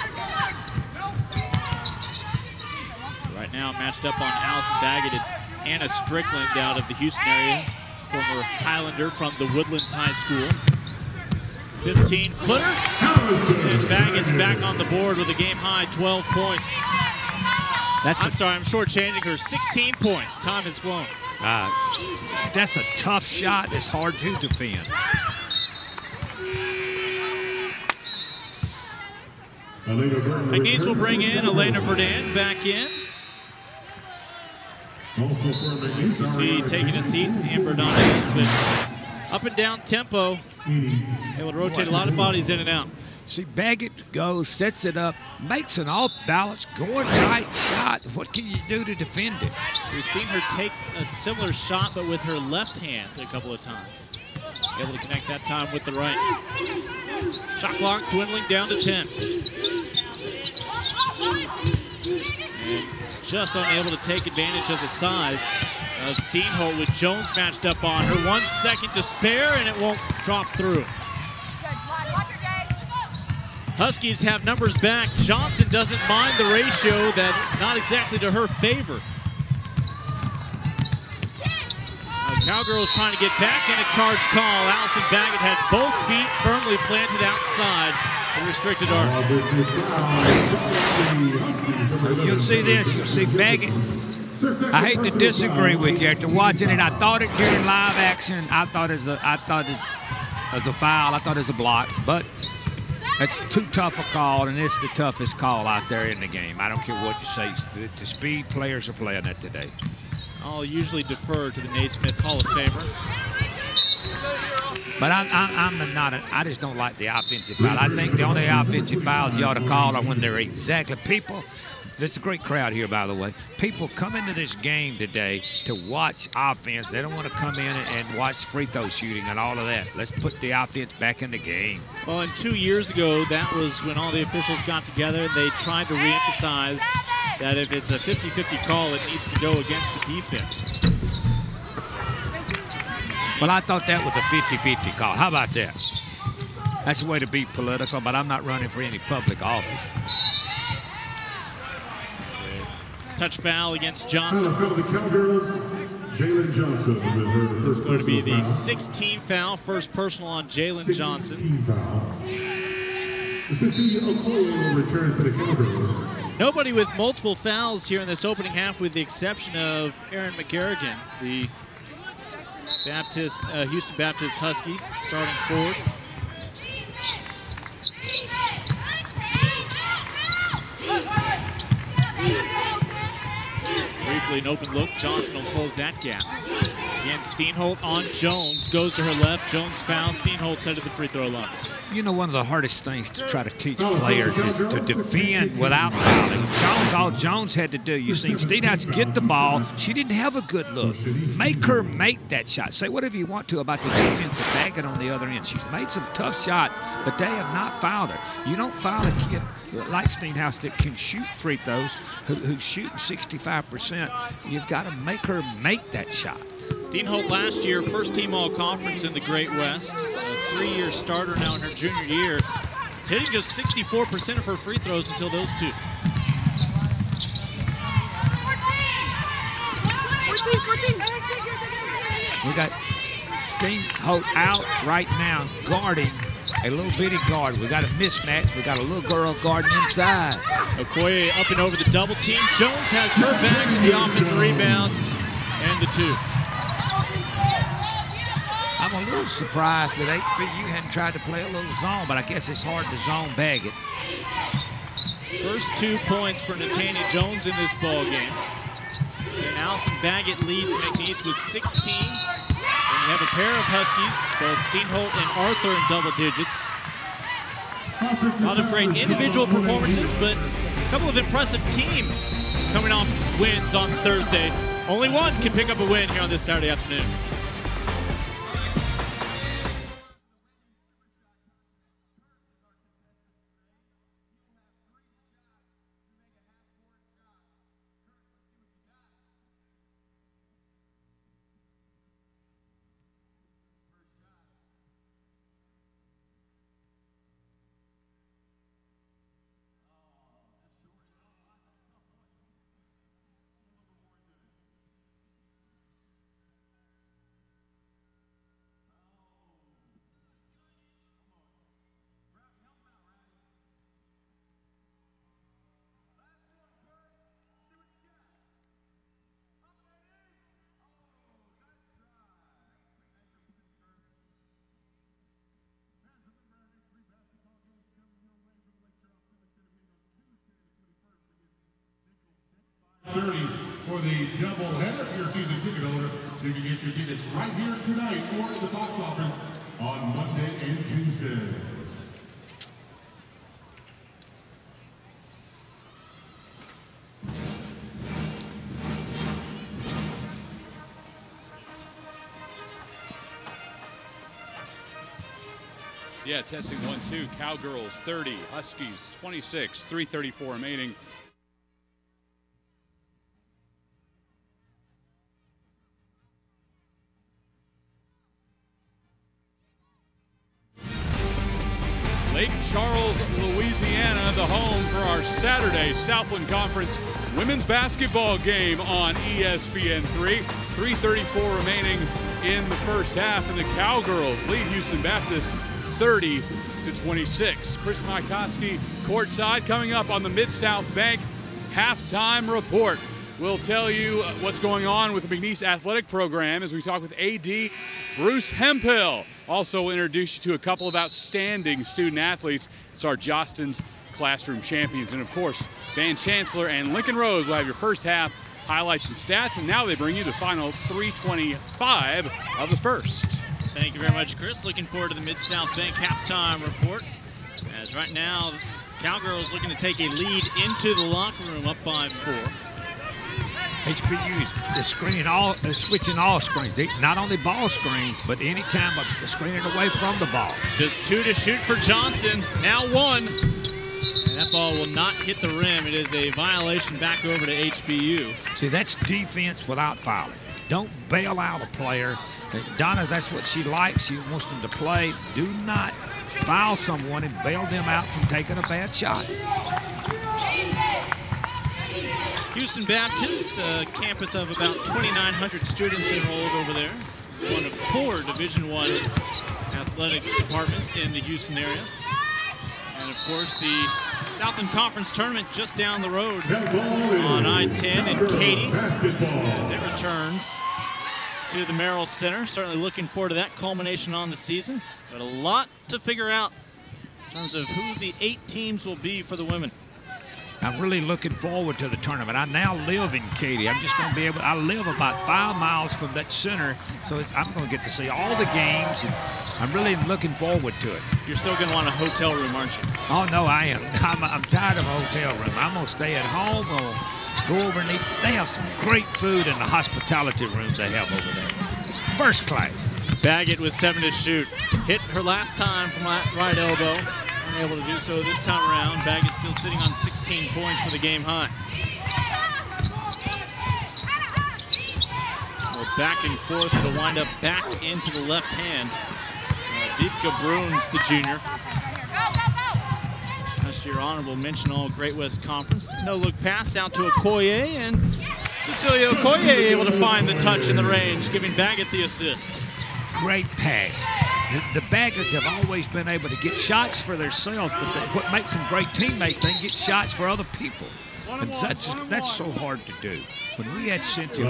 Right now, matched up on Allison Baggett, it's Anna Strickland out of the Houston area, former Highlander from the Woodlands High School. 15-footer, and Baggett's back on the board with a game-high 12 points. I'm sorry, I'm shortchanging her. 16 points. Time has flown. That's a tough shot. It's hard to defend. McNeese will bring in Elena Verdun back in. Also for McNeese, you see taking a seat, Amber Donald's, but up and down tempo, able to rotate a lot of bodies in and out. See, Baggett goes, sets it up, makes an off-balance, going right shot. What can you do to defend it? We've seen her take a similar shot, but with her left hand a couple of times. Able to connect that time with the right. Shot clock dwindling down to 10. And just unable to take advantage of the size of Steenholt with Jones matched up on her. 1 second to spare, and it won't drop through. Huskies have numbers back. Johnson doesn't mind the ratio. That's not exactly to her favor. Cowgirls trying to get back in a charge call. Allison Baggett had both feet firmly planted outside the restricted arc. You'll see this. You'll see Baggett. I hate to disagree with you after watching it. I thought it during live action. I thought it was a foul. I thought it was a block, but that's too tough a call, and it's the toughest call out there in the game. I don't care what you say. The speed players are playing that today. I'll usually defer to the Naismith Hall of Famer. But I just don't like the offensive foul. I think the only offensive fouls you ought to call are when they're exactly people. There's a great crowd here, by the way. People come into this game today to watch offense. They don't want to come in and watch free throw shooting and all of that. Let's put the offense back in the game. Well, and 2 years ago, that was when all the officials got together. They tried to reemphasize that if it's a 50-50 call, it needs to go against the defense. Well, I thought that was a 50-50 call. How about that? That's the way to be political, but I'm not running for any public office. Touch foul against Johnson. The Cowgirls, Jalen Johnson with her It's going to be the 16th foul, first personal on Jalen Johnson. Cecilia Okoye will return for the Cowgirls. Nobody with multiple fouls here in this opening half, with the exception of Aaron McGarrigan, the Houston Baptist Husky, starting forward. Briefly an open look. Johnson will close that gap. Again, Steenholt on Jones. Goes to her left. Jones foul. Steenholt's headed to the free throw line. You know, one of the hardest things to try to teach players is to defend without fouling. All Jones had to do, you seen Steenhouse get the ball. She didn't have a good look. Make her make that shot. Say whatever you want to about the defensive Baggett on the other end. She's made some tough shots, but they have not fouled her. You don't foul a kid like Steenhouse that can shoot free throws, who's shooting 65%. You've got to make her make that shot. Steenholt last year, first team all-conference in the Great West. A 3-year starter now in her junior year. She's hitting just 64% of her free throws until those two. We got Steinholt out right now guarding a little bitty guard. We got a mismatch. We got a little girl guarding inside. Okoye up and over the double team. Jones has her back in the offensive rebound and the two. I'm a little surprised that HBU hadn't tried to play a little zone, but I guess it's hard to zone bag it. First 2 points for Natania Jones in this ball game. And Allison Baggett leads McNeese with 16. And you have a pair of Huskies, both Steinholt and Arthur in double digits. A lot of great individual performances, but a couple of impressive teams coming off wins on Thursday. Only one can pick up a win here on this Saturday afternoon. For the doubleheader, your season ticket holder, you can get your tickets right here tonight or at the box office on Monday and Tuesday. Yeah, testing 1-2. Cowgirls 30, Huskies 26, 3:34 remaining. Lake Charles, Louisiana, the home for our Saturday Southland Conference women's basketball game on ESPN3. 3:34 remaining in the first half, and the Cowgirls lead Houston Baptist 30-26. Chris Mikoski courtside. Coming up on the Mid-South Bank halftime report. We'll tell you what's going on with the McNeese athletic program as we talk with AD Bruce Hemphill. Also we'll introduce you to a couple of outstanding student athletes. It's our Jostens Classroom Champions. And of course, Van Chancellor and Lincoln Rose will have your first half highlights and stats. And now they bring you the final 3:25 of the first. Thank you very much, Chris. Looking forward to the Mid-South Bank halftime report. As right now, Cowgirls looking to take a lead into the locker room up by 4. HBU is switching all screens. Not only ball screens, but any time of screening away from the ball. Just 2 to shoot for Johnson. Now 1. And that ball will not hit the rim. It is a violation back over to HBU. See, that's defense without fouling. Don't bail out a player. Donna, that's what she likes. She wants them to play. Do not foul someone and bail them out from taking a bad shot. Houston Baptist, a campus of about 2,900 students enrolled over there. One of 4 Division I athletic departments in the Houston area. And of course, the Southland Conference tournament just down the road on I-10 in Katy as it returns to the Merrill Center. Certainly looking forward to that culmination on the season, but a lot to figure out in terms of who the 8 teams will be for the women. I'm really looking forward to the tournament. I now live in Katy. I'm just going to be able, I live about 5 miles from that center, so I'm going to get to see all the games, and I'm really looking forward to it. You're still going to want a hotel room, aren't you? Oh, no, I am. I'm tired of a hotel room. I'm going to stay at home. I'll go over and eat. They have some great food in the hospitality rooms they have over there. First class. Baggett with 7 to shoot. Hit her last time from right elbow. Able to do so this time around. Baggett still sitting on 16 points for the game high. Well, back and forth to wind up back into the left hand. Vivka Bruns, the junior. Last year, honorable mention all Great West Conference. No-look pass out to Okoye, and Cecilia Okoye able to find the touch in the range, giving Baggett the assist. Great pass. The Baggards have always been able to get shots for themselves, but what makes them great teammates, they can get shots for other people. And that's so hard to do. When we had Cynthia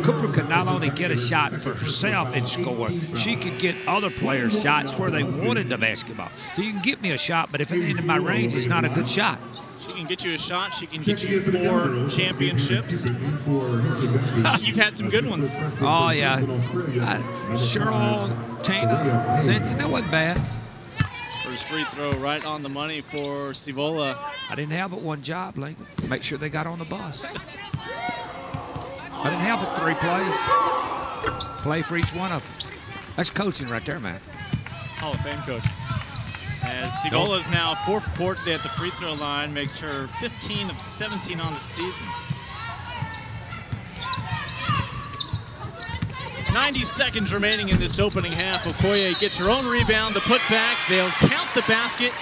Cooper could not only get a shot for herself and score, she could get other players shots where they wanted the basketball. So you can get me a shot, but if it ain't in my range, it's not a good shot. She can get you a shot. She can get you 4 championships. You've had some good ones. Oh, yeah. Cheryl, Tina, Cynthia, that wasn't bad. First free throw right on the money for Civola. I didn't have but one job, Lincoln. Make sure they got on the bus. I didn't have but 3 plays. Play for each one of them. That's coaching right there, man. It's Hall of Fame coach. As Civola is now 4 for 4 today at the free throw line, makes her 15 of 17 on the season. 90 seconds remaining in this opening half. Okoye gets her own rebound, the putback. They'll count the basket,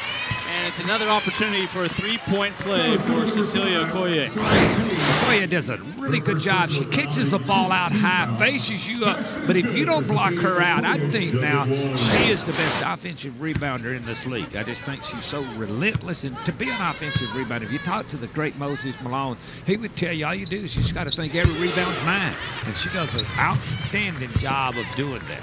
and it's another opportunity for a 3-point play for Cecilia Okoye. Okoye does a really good job. She catches the ball out high, faces you up, but if you don't block her out, I think now she is the best offensive rebounder in this league. I just think she's so relentless, and to be an offensive rebounder, if you talk to the great Moses Malone, he would tell you all you do is you just got to think every rebound's mine, and she does an outstanding job of doing that.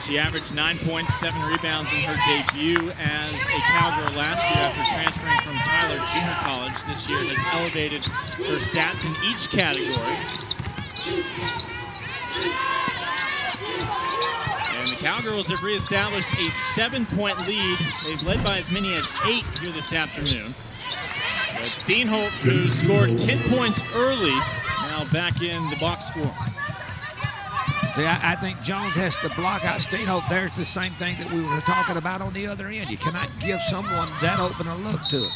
She averaged 9.7 rebounds in her debut as a Cowgirl last year after transferring from Tyler Junior College. This year has elevated her stats in each category. And the Cowgirls have reestablished a 7-point lead. They've led by as many as 8 here this afternoon. So it's Steenholt, who scored 10 points early, now back in the box score. I think Jones has to block out Steenholt. There's the same thing that we were talking about on the other end. You cannot give someone that open a look to it.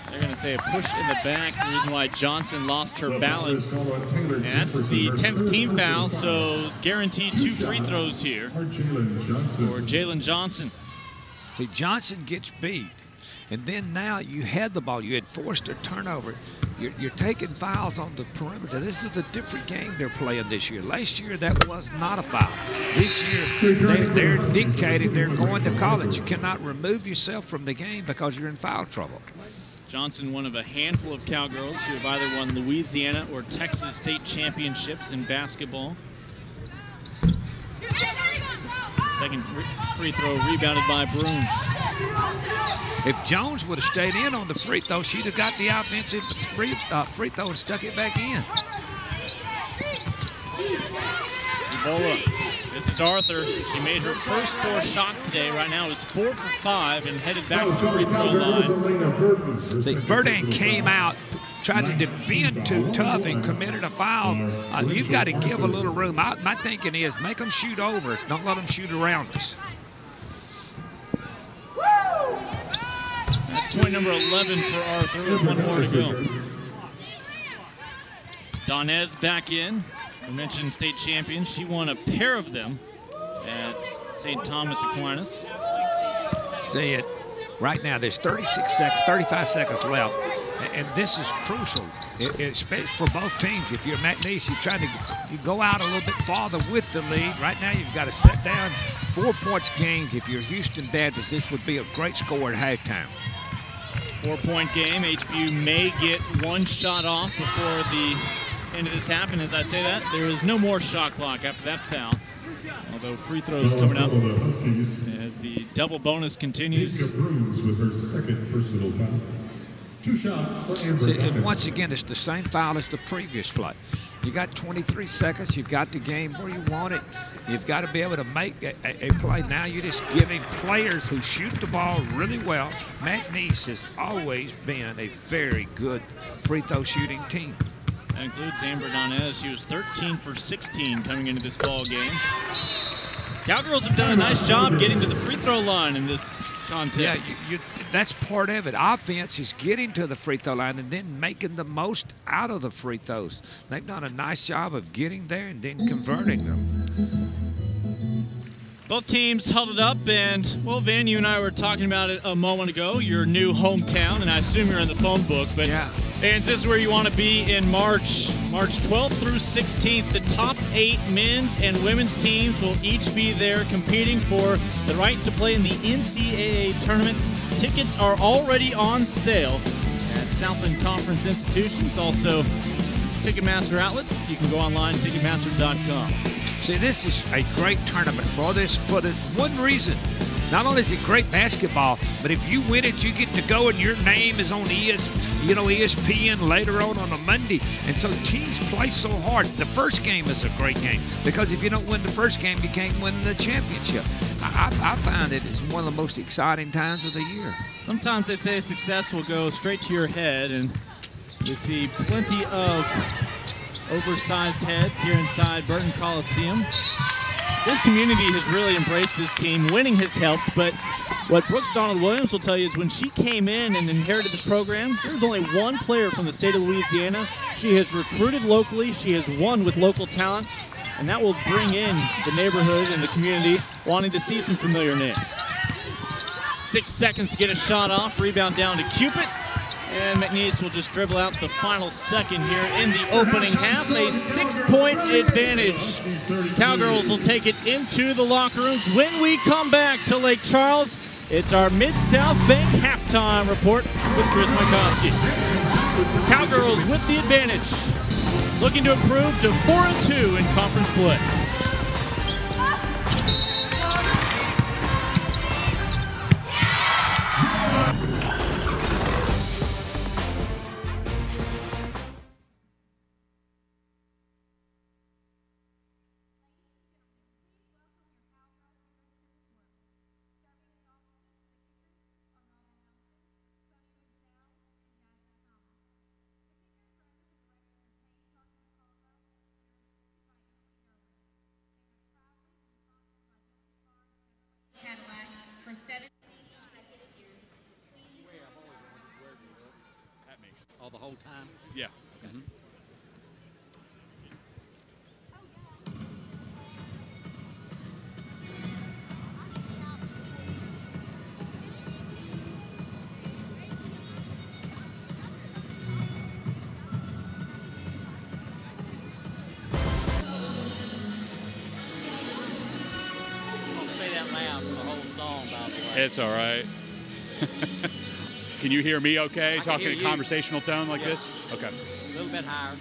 They're going to say a push in the back. The reason why Johnson lost her balance. And that's the 10th team foul, so guaranteed 2 free throws here for Jalen Johnson. See, Johnson gets beat, and then now you had the ball. You had forced a turnover. You're taking fouls on the perimeter. This is a different game they're playing this year. Last year, that was not a foul. This year, they're dictating. They're going to college. You cannot remove yourself from the game because you're in foul trouble. Johnson, one of a handful of Cowgirls who have either won Louisiana or Texas state championships in basketball. Second free throw rebounded by Bruns. If Jones would have stayed in on the free throw, she'd have got the offensive free throw and stuck it back in. Civola. This is Arthur. She made her first 4 shots today. Right now is 4 for 5 and headed back to the free throw line. See, Verdane came out, tried to defend too tough and committed a foul. You've got to give a little room. My thinking is make them shoot over us. Don't let them shoot around us. That's point number 11 for Arthur with 1 more to go. Donez back in. We mentioned state champions. She won a pair of them at St. Thomas Aquinas. See it. Right now, there's 35 seconds left. And this is crucial, especially for both teams. If you're McNeese, you try to go out a little bit farther with the lead. Right now, you've got to step down 4 points gains. If you're Houston Baptist, this would be a great score at halftime. 4-point game. HBU may get 1 shot off before the end of this half. And as I say that, there is no more shot clock after that foul. Although free throws coming up as the double bonus continues. With her second personal foul. 2 shots for Amber. See, and once again, it's the same foul as the previous play. You got 23 seconds. You've got the game where you want it. You've got to be able to make a play. Now you're just giving players who shoot the ball really well. McNeese has always been a very good free throw shooting team. That includes Amber Donez. She was 13 for 16 coming into this ball game. Cowgirls have done a nice job getting to the free throw line in this contest. Yeah, that's part of it. Offense is getting to the free throw line and then making the most out of the free throws. They've done a nice job of getting there and then converting them. Both teams huddled up, and, well, Van, you and I were talking about it a moment ago, your new hometown, and I assume you're in the phone book, but yeah. And this is where you want to be in March 12th through 16th. The top 8 men's and women's teams will each be there competing for the right to play in the NCAA tournament. Tickets are already on sale at Southland Conference institutions, also Ticketmaster outlets. You can go online, Ticketmaster.com. See, this is a great tournament for the one reason. Not only is it great basketball, but if you win it, you get to go and your name is on ESPN later on a Monday. And so teams play so hard. The first game is a great game because if you don't win the first game, you can't win the championship. I find it is one of the most exciting times of the year. Sometimes they say success will go straight to your head, and you see plenty of oversized heads here inside Burton Coliseum. This community has really embraced this team. Winning has helped, but what Brooks Donald-Williams will tell you is when she came in and inherited this program, there was only one player from the state of Louisiana. She has recruited locally. She has won with local talent, and that will bring in the neighborhood and the community wanting to see some familiar names. 6 seconds to get a shot off. Rebound down to Cupid. And McNeese will just dribble out the final second here in the opening half. A 6-point advantage. Cowgirls will take it into the locker rooms. When we come back to Lake Charles, it's our Mid-South Bank halftime report with Chris Mikoski. Cowgirls with the advantage, looking to improve to 4-2 in conference play. For 17 consecutive years. Oh, the whole time? Yeah. Okay. Mm-hmm. It's all right. Can you hear me okay? Talking in a conversational tone like this? Okay. A little bit higher.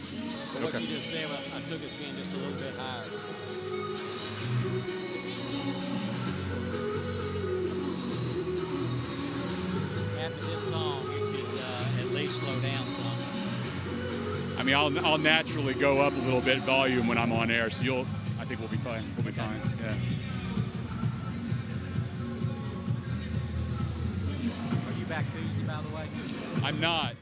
So what you just said, I took us being just a little bit higher. After this song, you should at least slow down some. I mean, I'll naturally go up a little bit volume when I'm on air, so I think we'll be fine. We'll be fine. Yeah. Back Tuesday, by the way? I'm not.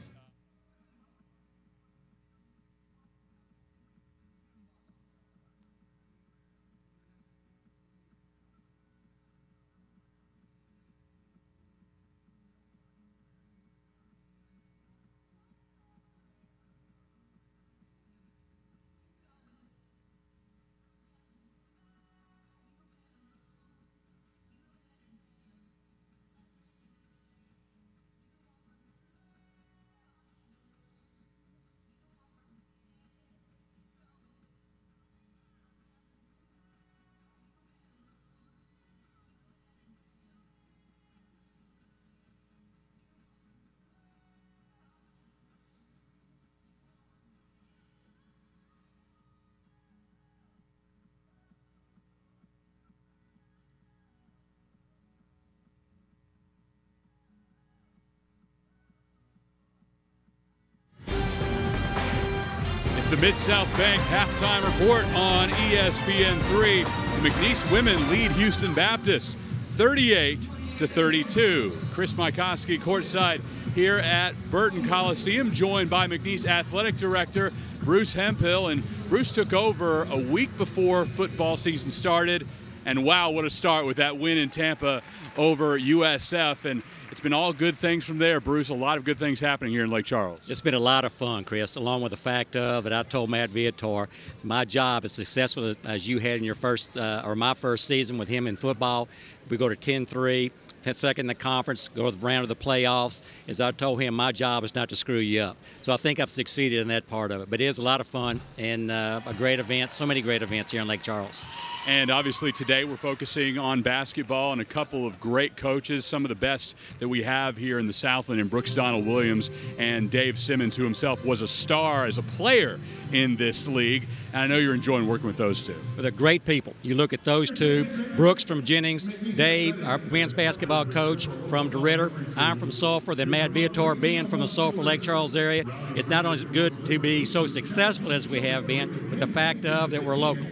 It's the Mid-South Bank halftime report on ESPN3. The McNeese women lead Houston Baptist 38-32. Chris Mikoski courtside here at Burton Coliseum, joined by McNeese Athletic Director Bruce Hemphill. And Bruce took over a week before football season started. And wow, what a start with that win in Tampa over USF. And it's been all good things from there, Bruce. A lot of good things happening here in Lake Charles. It's been a lot of fun, Chris, along with the fact of that I told Matt Viator, it's my job as successful as you had in your first or my first season with him in football. If we go to 10-3, second in the conference, go to the round of the playoffs, as I told him, my job is not to screw you up. So I think I've succeeded in that part of it. But it is a lot of fun and a great event, so many great events here in Lake Charles. And obviously today we're focusing on basketball and a couple of great coaches, some of the best that we have here in the Southland, in Brooks Donald Williams and Dave Simmons, who himself was a star as a player in this league. And I know you're enjoying working with those two. They're great people. You look at those two, Brooks from Jennings, Dave, our men's basketball coach from DeRidder. I'm from Sulphur, then Matt Viator being from the Sulphur Lake Charles area. It's not only good to be so successful as we have been, but the fact of that we're local.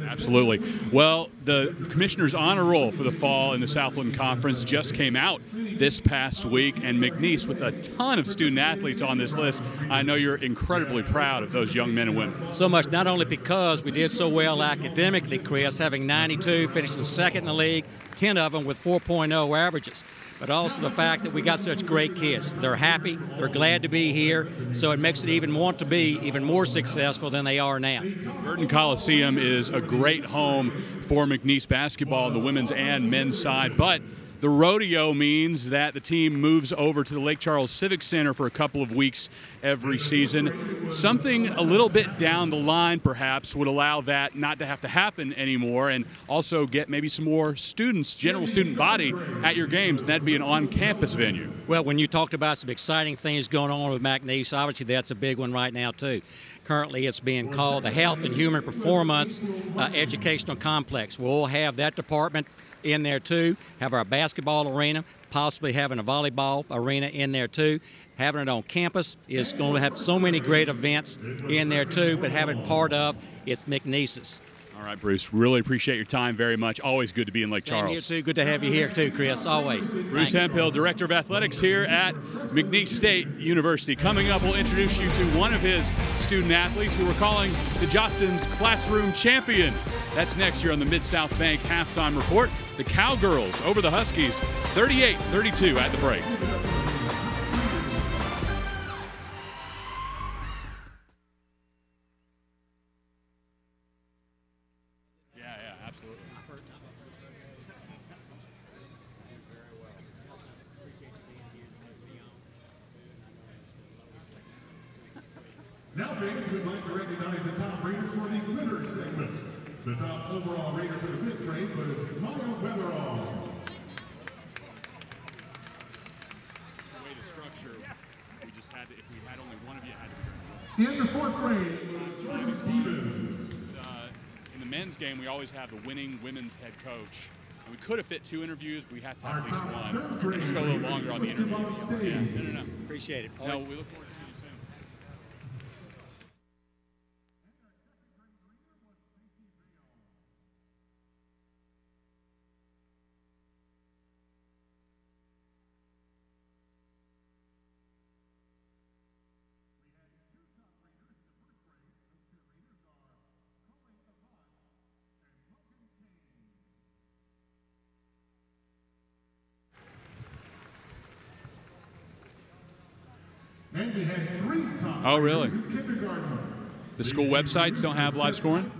Absolutely. Well, the Commissioner's Honor Roll for the fall in the Southland Conference just came out this past week, and McNeese, with a ton of student athletes on this list, I know you're incredibly proud of those young men and women. So much, not only because we did so well academically, Chris, having 92, finishing second in the league, 10 of them with 4.0 averages, but also the fact that we got such great kids. They're happy, they're glad to be here, so it makes it even want to be even more successful than they are now. Burton Coliseum is a great home for McNeese basketball on the women's and men's side, but the rodeo means that the team moves over to the Lake Charles Civic Center for a couple of weeks every season. Something a little bit down the line, perhaps, would allow that not to have to happen anymore, and also get maybe some more students, general student body, at your games, and that'd be an on-campus venue. Well, when you talked about some exciting things going on with McNeese, obviously that's a big one right now, too. Currently, it's being called the Health and Human Performance Educational Complex. We'll have that department in there too, have our basketball arena, possibly having a volleyball arena in there too. Having it on campus is going to have so many great events in there too, but having part of it's McNeese's. All right, Bruce, really appreciate your time very much. Always good to be in Lake Charles. Same here too. Good to have you here too, Chris, always. Bruce Hemphill, Director of Athletics here at McNeese State University. Coming up, we'll introduce you to one of his student athletes who we're calling the Jostens Classroom Champion. That's next year on the Mid-South Bank Halftime Report. The Cowgirls over the Huskies, 38-32 at the break. Now, fans, we'd like to recognize the top raters for the winners segment. The top overall rater for the 5th grade was Maya Weatherall. The way to structure, we just had to, if we had only one of you, had to. In the 4th grade was Jordan Stevens. In the men's game, we always have the winning women's head coach. And we could have fit 2 interviews, but we have to have at least one. And just go a little longer on the interview. Yeah, no. Appreciate it. No, we look forward to seeing you soon. And we had 3 top Oh, really? in kindergarten. The school websites don't have live scoring?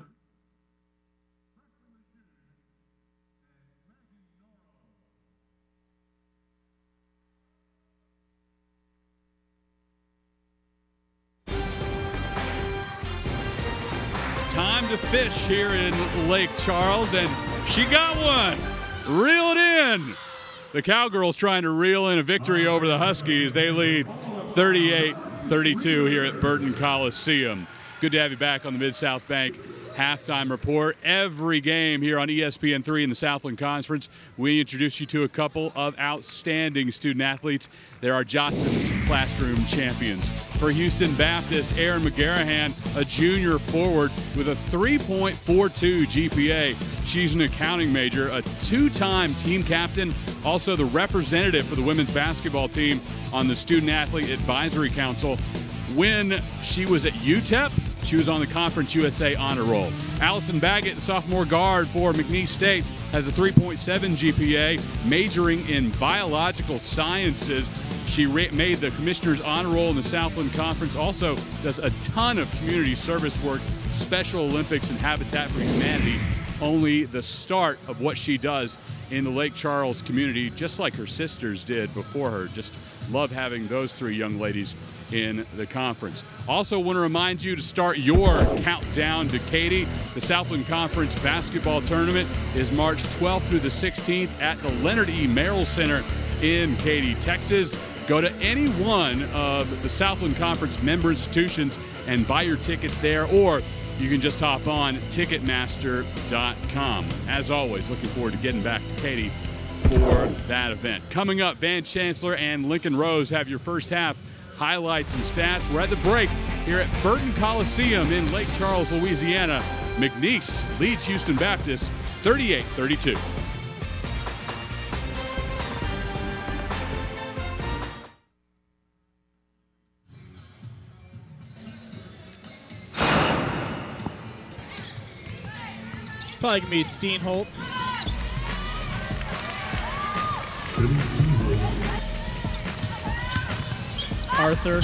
Time to fish here in Lake Charles, and she got one. Reel it in. The Cowgirls trying to reel in a victory over the Huskies. They lead 38-32 here at Burton Coliseum. Good to have you back on the Mid-South Bank Halftime Report. Every game here on ESPN3 in the Southland Conference, we introduce you to a couple of outstanding student athletes. They're our Jostens Classroom Champions. For Houston Baptist, Aaron McGarahan, a junior forward with a 3.42 GPA. She's an accounting major, a 2-time team captain, also the representative for the women's basketball team on the Student Athlete Advisory Council. When she was at UTEP, She was on the Conference USA honor roll. Allison Baggett, the sophomore guard for McNeese State, has a 3.7 GPA, majoring in biological sciences. She made the Commissioner's honor roll in the Southland Conference, also does a ton of community service work, Special Olympics and Habitat for Humanity. Only the start of what she does in the Lake Charles community, just like her sisters did before her. Just love having those three young ladies in the conference. Also want to remind you to start your countdown to Katy. The Southland Conference basketball tournament is March 12th through the 16th at the Leonard E. Merrill Center in Katy, Texas. Go to any one of the Southland Conference member institutions and buy your tickets there, or you can just hop on Ticketmaster.com. As always, looking forward to getting back to Katy for that event. Coming up, Van Chancellor and Lincoln Rose have your first half highlights and stats. We're at the break here at Burton Coliseum in Lake Charles, Louisiana. McNeese leads Houston Baptist 38-32. Probably going to be Steenholt. Arthur.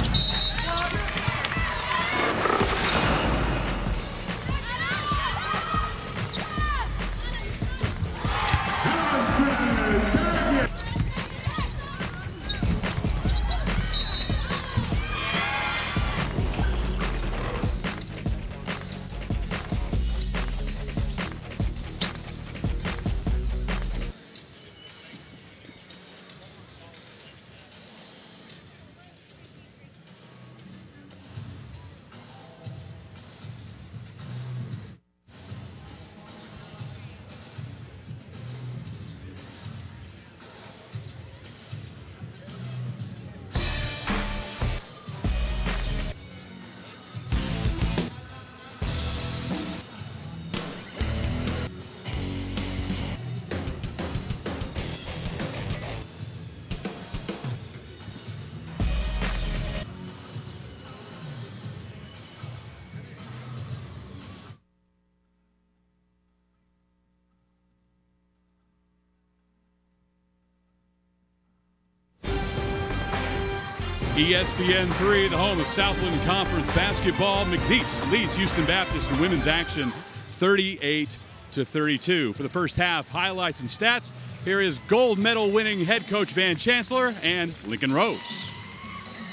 ESPN 3, the home of Southland Conference basketball. McNeese leads Houston Baptist in women's action 38-32. For the first half, highlights and stats, here is gold medal winning head coach Van Chancellor and Lincoln Rose.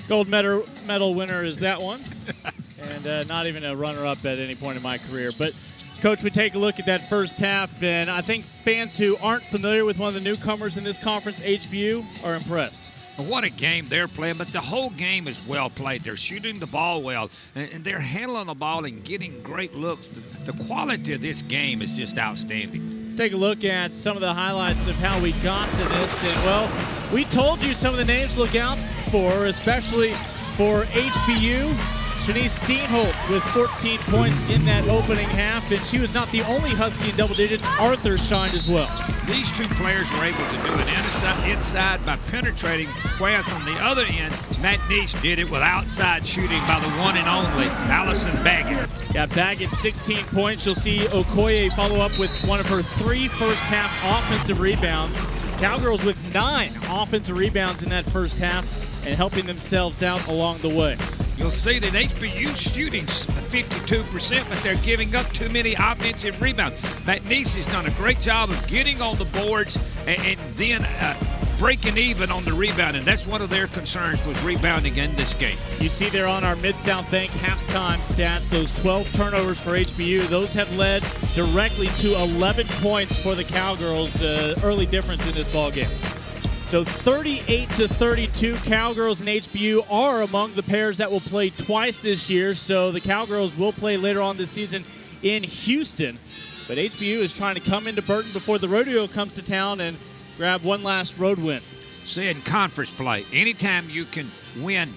Gold medal winner is that one, and not even a runner-up at any point in my career. But, Coach, we take a look at that first half, and I think fans who aren't familiar with one of the newcomers in this conference, HBU, are impressed. What a game they're playing, but the whole game is well played. They're shooting the ball well, and they're handling the ball and getting great looks. The quality of this game is just outstanding. Let's take a look at some of the highlights of how we got to this. And, well, we told you some of the names to look out for, especially for HBU. Shanice Steenholt with 14 points in that opening half, and she was not the only Husky in double digits. Arthur shined as well. These two players were able to do it inside by penetrating, whereas on the other end, McNeese did it with outside shooting by the one and only Allison Baggett. Yeah, Baggett 16 points. You'll see Okoye follow up with one of her 3 first-half offensive rebounds. Cowgirls with 9 offensive rebounds in that first half and helping themselves out along the way. You'll see that HBU's shooting 52%, but they're giving up too many offensive rebounds. McNeese has done a great job of getting on the boards and then breaking even on the rebound, and that's one of their concerns was rebounding in this game. You see there on our Mid-South Bank halftime stats, those 12 turnovers for HBU, those have led directly to 11 points for the Cowgirls, early difference in this ball game. So 38-32, Cowgirls and HBU are among the pairs that will play twice this year. So the Cowgirls will play later on this season in Houston. But HBU is trying to come into Burton before the rodeo comes to town and grab one last road win. See, in conference play, anytime you can win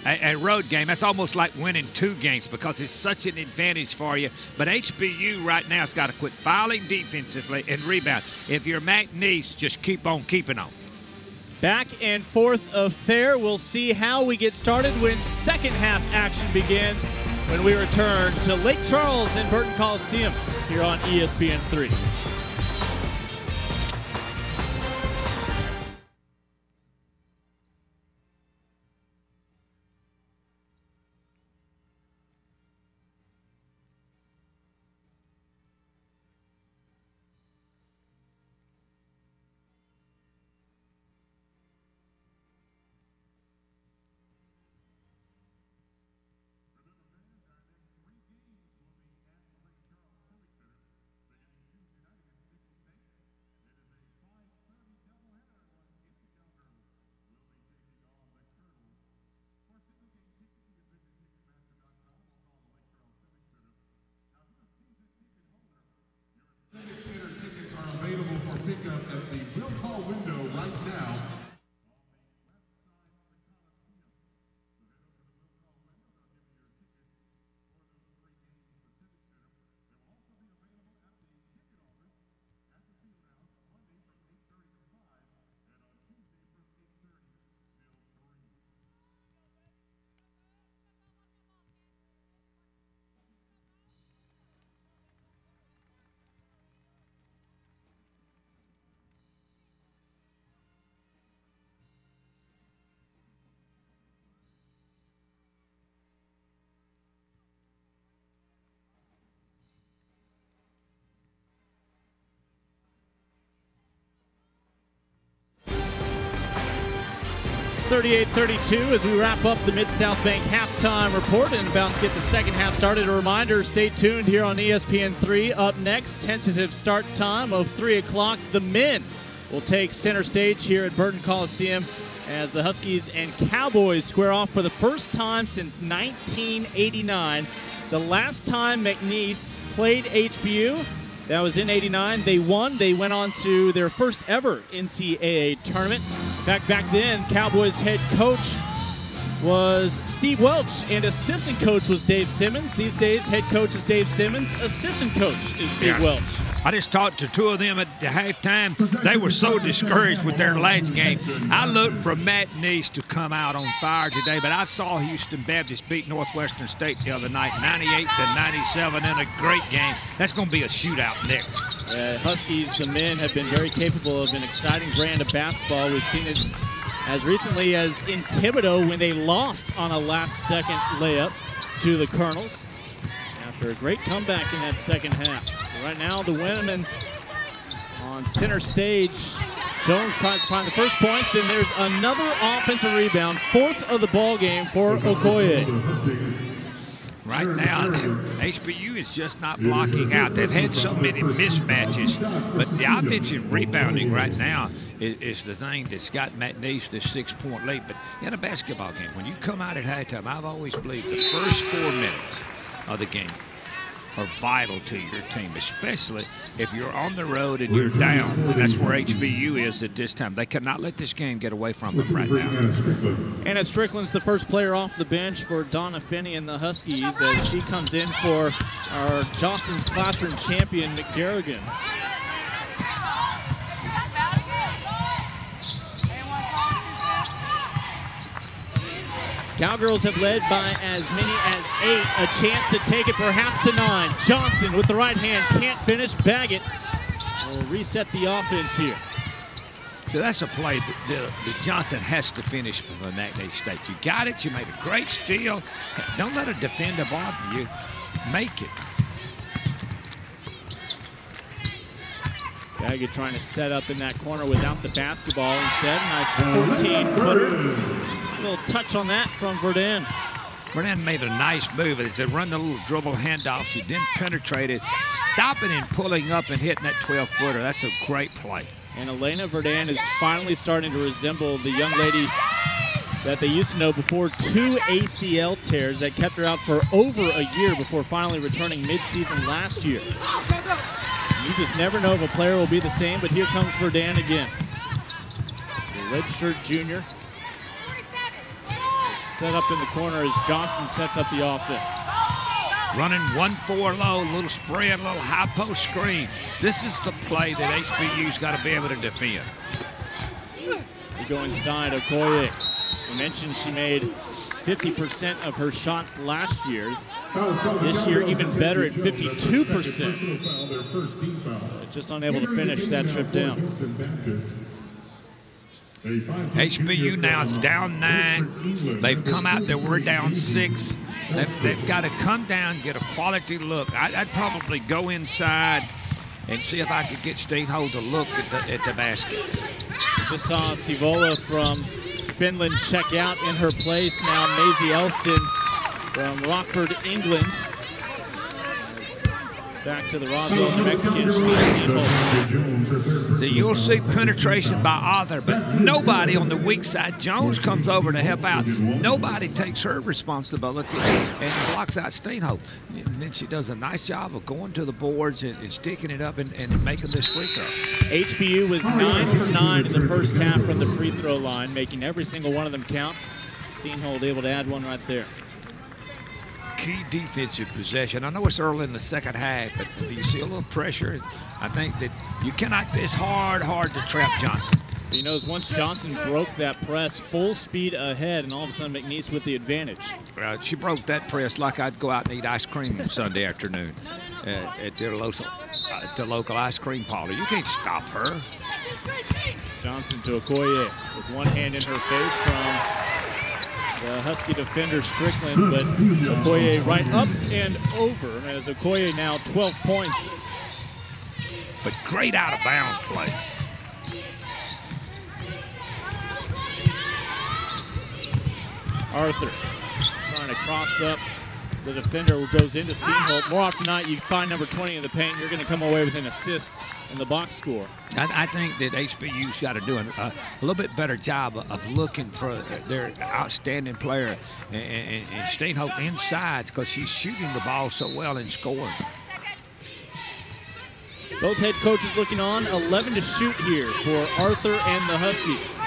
a road game, that's almost like winning 2 games because it's such an advantage for you. But HBU right now has got to quit fouling defensively and rebound. If you're McNeese, just keep on keeping on. Back and forth affair. We'll see how we get started when second half action begins. when we return to Lake Charles and Burton Coliseum here on ESPN 3. Tickets are available for pickup at the will call window right now. .38-32 as we wrap up the Mid-South Bank halftime report and about to get the second half started. A reminder, stay tuned here on ESPN 3. Up next, tentative start time of 3 o'clock. The men will take center stage here at Burton Coliseum as the Huskies and Cowboys square off for the first time since 1989. The last time McNeese played HBU, that was in '89. They won. They went on to their first ever NCAA tournament. In fact, back then, Cowboys head coach was Steve Welch and assistant coach was Dave Simmons. These days, head coach is Dave Simmons. Assistant coach is Steve Welch. I just talked to two of them at the halftime. They were so discouraged with their last game. I looked for McNeese to come out on fire today, but I saw Houston Baptist beat Northwestern State the other night, 98-97 in a great game. That's going to be a shootout next. Huskies, the men, have been very capable of an exciting brand of basketball. We've seen it as recently as in Thibodeau when they lost on a last-second layup to the Colonels after a great comeback in that second half. Right now, the women on center stage. Jones tries to find the first points, and there's another offensive rebound, fourth of the ball game for Okoye. Right now, HBU is just not blocking out. They've had so many mismatches, but the offensive rebounding right now is the thing that's got McNeese this 6-point lead. But in a basketball game, when you come out at halftime, I've always believed the first 4 minutes of the game are vital to your team, especially if you're on the road and you're down. And that's where HBU is at this time. They cannot let this game get away from them right now. Anna Strickland's the first player off the bench for Donna Finney and the Huskies as she comes in for our Jostens Classroom champion, McGarrigan. Cowgirls have led by as many as 8. A chance to take it perhaps to 9. Johnson with the right hand can't finish. Baggett will reset the offense here. So that's a play that Johnson has to finish for McNeese State. You got it. You made a great steal. Don't let a defender bother you. Make it. Baggett trying to set up in that corner without the basketball instead. Nice 14-footer. A little touch on that from Verdun. Verdun made a nice move as they run the little dribble handoff. She didn't penetrate it, stopping and pulling up and hitting that 12-footer. That's a great play. And Elena Verdun is finally starting to resemble the young lady that they used to know before 2 ACL tears that kept her out for over a year before finally returning mid-season last year. You just never know if a player will be the same, but here comes Verdun again. The redshirt junior. Set up in the corner as Johnson sets up the offense. Running 1-4 low, little spread, little high post screen. This is the play that HBU's got to be able to defend. We go inside Okoye. I mentioned she made 50% of her shots last year. This year, even better at 52%. Just unable to finish that trip down. HBU now is down 9. They've come out there. We're down 6. They've got to come down, get a quality look. I'd probably go inside and see if I could get Steenhold to look at the basket. Just saw Sivola from Finland check out in her place. Now Maisie Elston from Rockford, England. Back to the Roswell, New Mexican. So you'll see penetration by Arthur, but nobody on the weak side. Jones comes over to help out. Nobody takes her responsibility and blocks out Steenhold. And then she does a nice job of going to the boards and sticking it up and making this free throw. HBU was 9 for 9 in the first half from the free throw line, making every single one of them count. Steenhold able to add one right there. Key defensive possession. I know it's early in the second half, but you see a little pressure. I think that you cannot, it's hard to trap Johnson. He knows once Johnson broke that press, full speed ahead, and all of a sudden McNeese with the advantage. She broke that press like I'd go out and eat ice cream Sunday afternoon at the local ice cream parlor. You can't stop her. Johnson to Okoye with one hand in her face from the Husky defender Strickland, but Okoye right up and over as Okoye now 12 points. But great out of bounds play. Arthur trying to cross up the defender who goes into Steenhold. More often than not, you find number 20 in the paint, you're going to come away with an assist in the box score. I think that HBU's got to do a little bit better job of looking for their outstanding player and Steenhold inside because she's shooting the ball so well and scoring. Both head coaches looking on. 11 to shoot here for Arthur and the Huskies.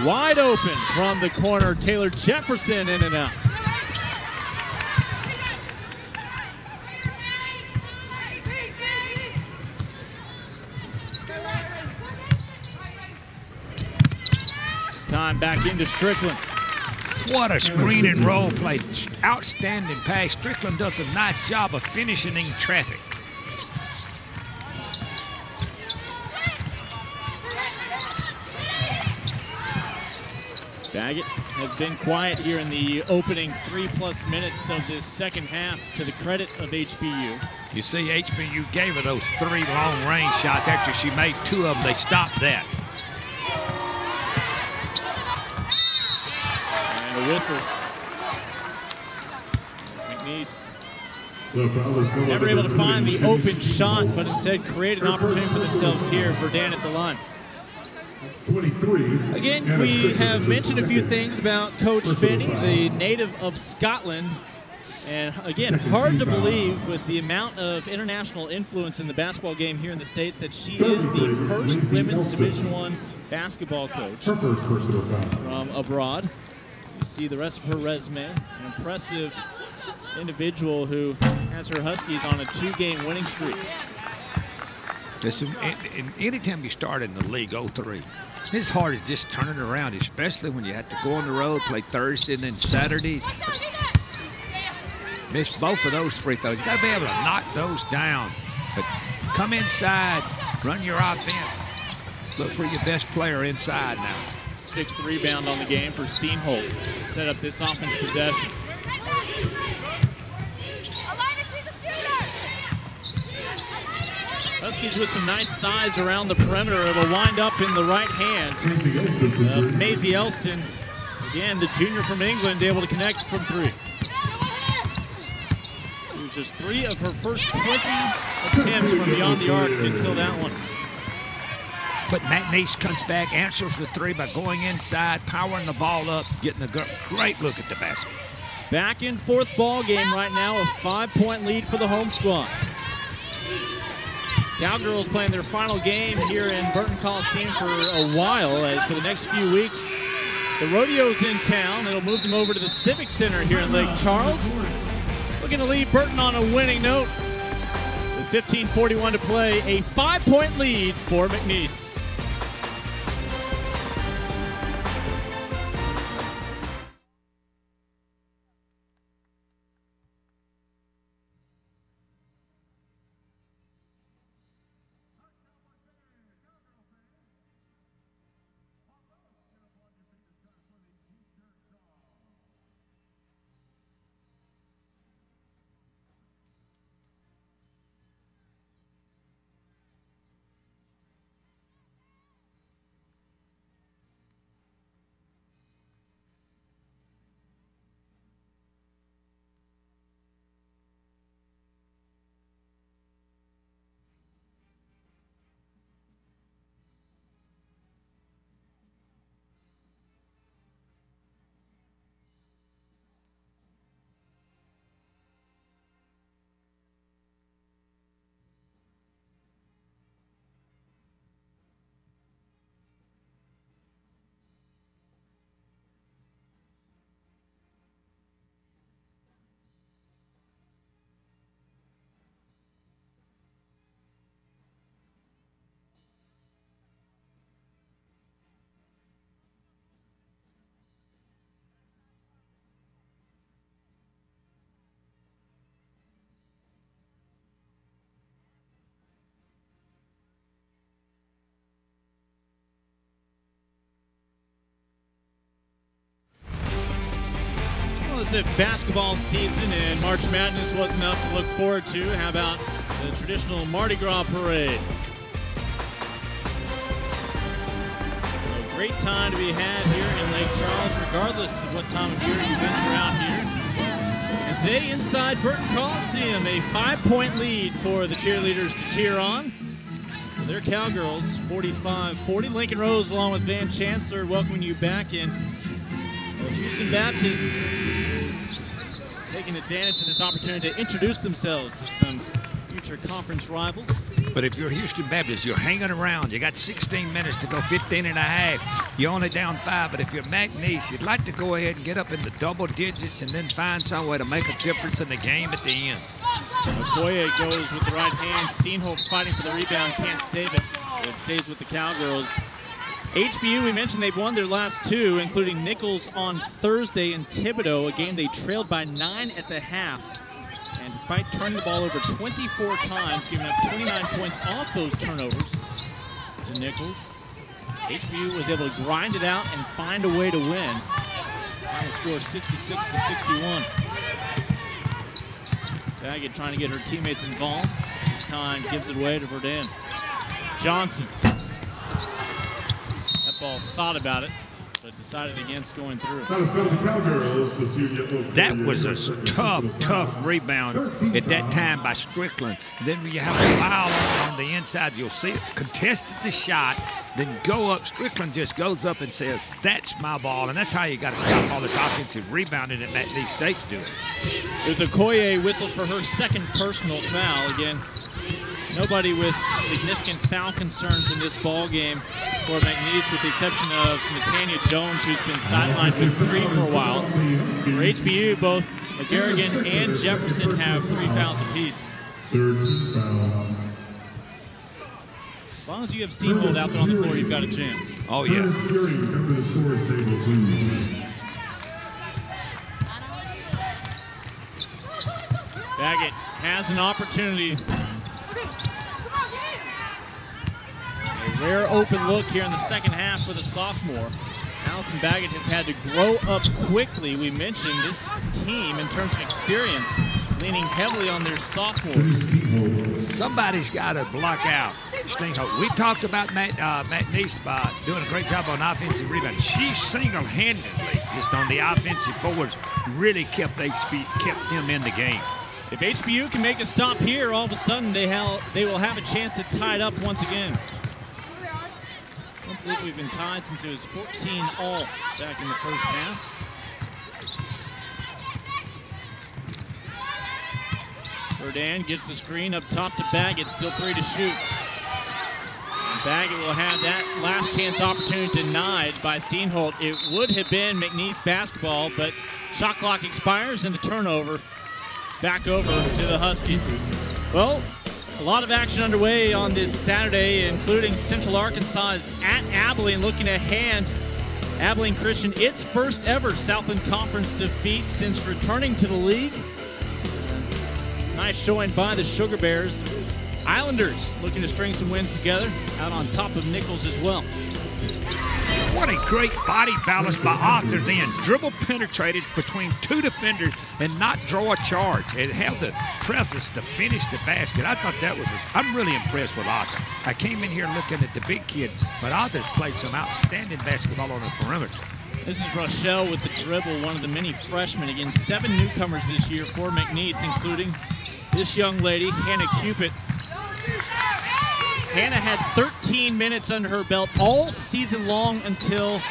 Wide open from the corner. Taylor Jefferson in and out. This time back into Strickland. What a screen and roll play. Outstanding pass. Strickland does a nice job of finishing in traffic. Baggett has been quiet here in the opening 3+ minutes of this second half, to the credit of HBU. You see, HBU gave her those 3 long-range shots after she made 2 of them. They stopped that. And a whistle. McNeese never able to find the open shot, but instead create an opportunity for themselves here. Verdun at the line. 23. Again, we have mentioned a few things about Coach Finney, the native of Scotland. And again, hard to believe with the amount of international influence in the basketball game here in the States that she is the first women's Division I basketball coach from abroad. You see the rest of her resume, an impressive individual who has her Huskies on a 2-game winning streak. Anytime you start in the league, 03, it's hard to just turn it around, especially when you have to go on the road, play Thursday and then Saturday. Missed both of those free throws. You got to be able to knock those down. But come inside, run your offense. Look for your best player inside now. 6th rebound on the game for Steenhold to set up this offense possession. Huskies with some nice size around the perimeter. It'll wind up in the right hand of Maisie Elston. Again, the junior from England, able to connect from 3. It was just 3 of her first 20 attempts from beyond the arc until that one. But McNeese comes back, answers the 3 by going inside, powering the ball up, getting a great look at the basket. Back in 4th ball game right now, a 5-point lead for the home squad. Cowgirls playing their final game here in Burton Coliseum for a while, as for the next few weeks, the rodeo's in town. It'll move them over to the Civic Center here in Lake Charles. Looking to leave Burton on a winning note. With 15:41 to play, a 5-point lead for McNeese. because if basketball season and March Madness wasn't enough to look forward to, how about the traditional Mardi Gras parade? A great time to be had here in Lake Charles, regardless of what time of year you venture out here. And today inside Burton Coliseum, a 5-point lead for the cheerleaders to cheer on. Their Cowgirls, 45-40. Lincoln Rose, along with Van Chancellor, welcoming you back in. Well, Houston Baptist is taking advantage of this opportunity to introduce themselves to some future conference rivals. But if you're Houston Baptist, you're hanging around. You got 16 minutes to go, 15 and a half. You're only down 5. But if you're McNeese, you'd like to go ahead and get up in the double digits and then find some way to make a difference in the game at the end. Okoye goes with the right hand. Steenholt fighting for the rebound, can't save it. It stays with the Cowgirls. HBU, we mentioned they've won their last 2, including Nichols on Thursday in Thibodaux, a game they trailed by 9 at the half. And despite turning the ball over 24 times, giving up 29 points off those turnovers to Nichols, HBU was able to grind it out and find a way to win. Final score 66-61. Baggett trying to get her teammates involved. This time gives it away to Verdun. Johnson. That ball thought about it, but decided against going through. That was a tough rebound at that time by Strickland. Then when you have a foul on the inside, you'll see it. Contested the shot, then go up. Strickland just goes up and says, "That's my ball," and that's how you got to stop all this offensive rebounding that McNeese State's doing. There's Okoye whistled for her second personal foul. Again, nobody with significant foul concerns in this ball game for McNeese, with the exception of Natania Jones, who's been sidelined with 3 for a while. For HBU, both McGarrigan and Jefferson have 3 fouls apiece. As long as you have Steenholt out there on the floor, you've got a chance. Oh, yes. Baggett has an opportunity. A rare open look here in the second half for the sophomore. Allison Baggett has had to grow up quickly. We mentioned this team, in terms of experience, leaning heavily on their sophomores. Somebody's got to block out Steenholt. We talked about McNeese doing a great job on offensive rebound. She single-handedly, just on the offensive boards, really kept them in the game. If HBU can make a stop here, all of a sudden they will have a chance to tie it up once again. I don't believe we've been tied since it was 14-all back in the first half. Verdun gets the screen up top to Baggett, still 3 to shoot. And Baggett will have that last chance opportunity denied by Steenholt. It would have been McNeese basketball, but shot clock expires and the turnover back over to the Huskies. Well, a lot of action underway on this Saturday, including Central Arkansas is at Abilene, looking to hand Abilene Christian its first ever Southland Conference defeat since returning to the league. Nice showing by the Sugar Bears. Islanders looking to string some wins together, out on top of Nichols as well. What a great body balance by Arthur then. Dribble penetrated between 2 defenders and not draw a charge. And have the presence to finish the basket. I thought that was, I'm really impressed with Arthur. I came in here looking at the big kid, but Arthur's played some outstanding basketball on the perimeter. This is Rochelle with the dribble, one of the many freshmen. Again, 7 newcomers this year for McNeese, including this young lady, Hannah Cupid. Hannah had 13 minutes under her belt all season long until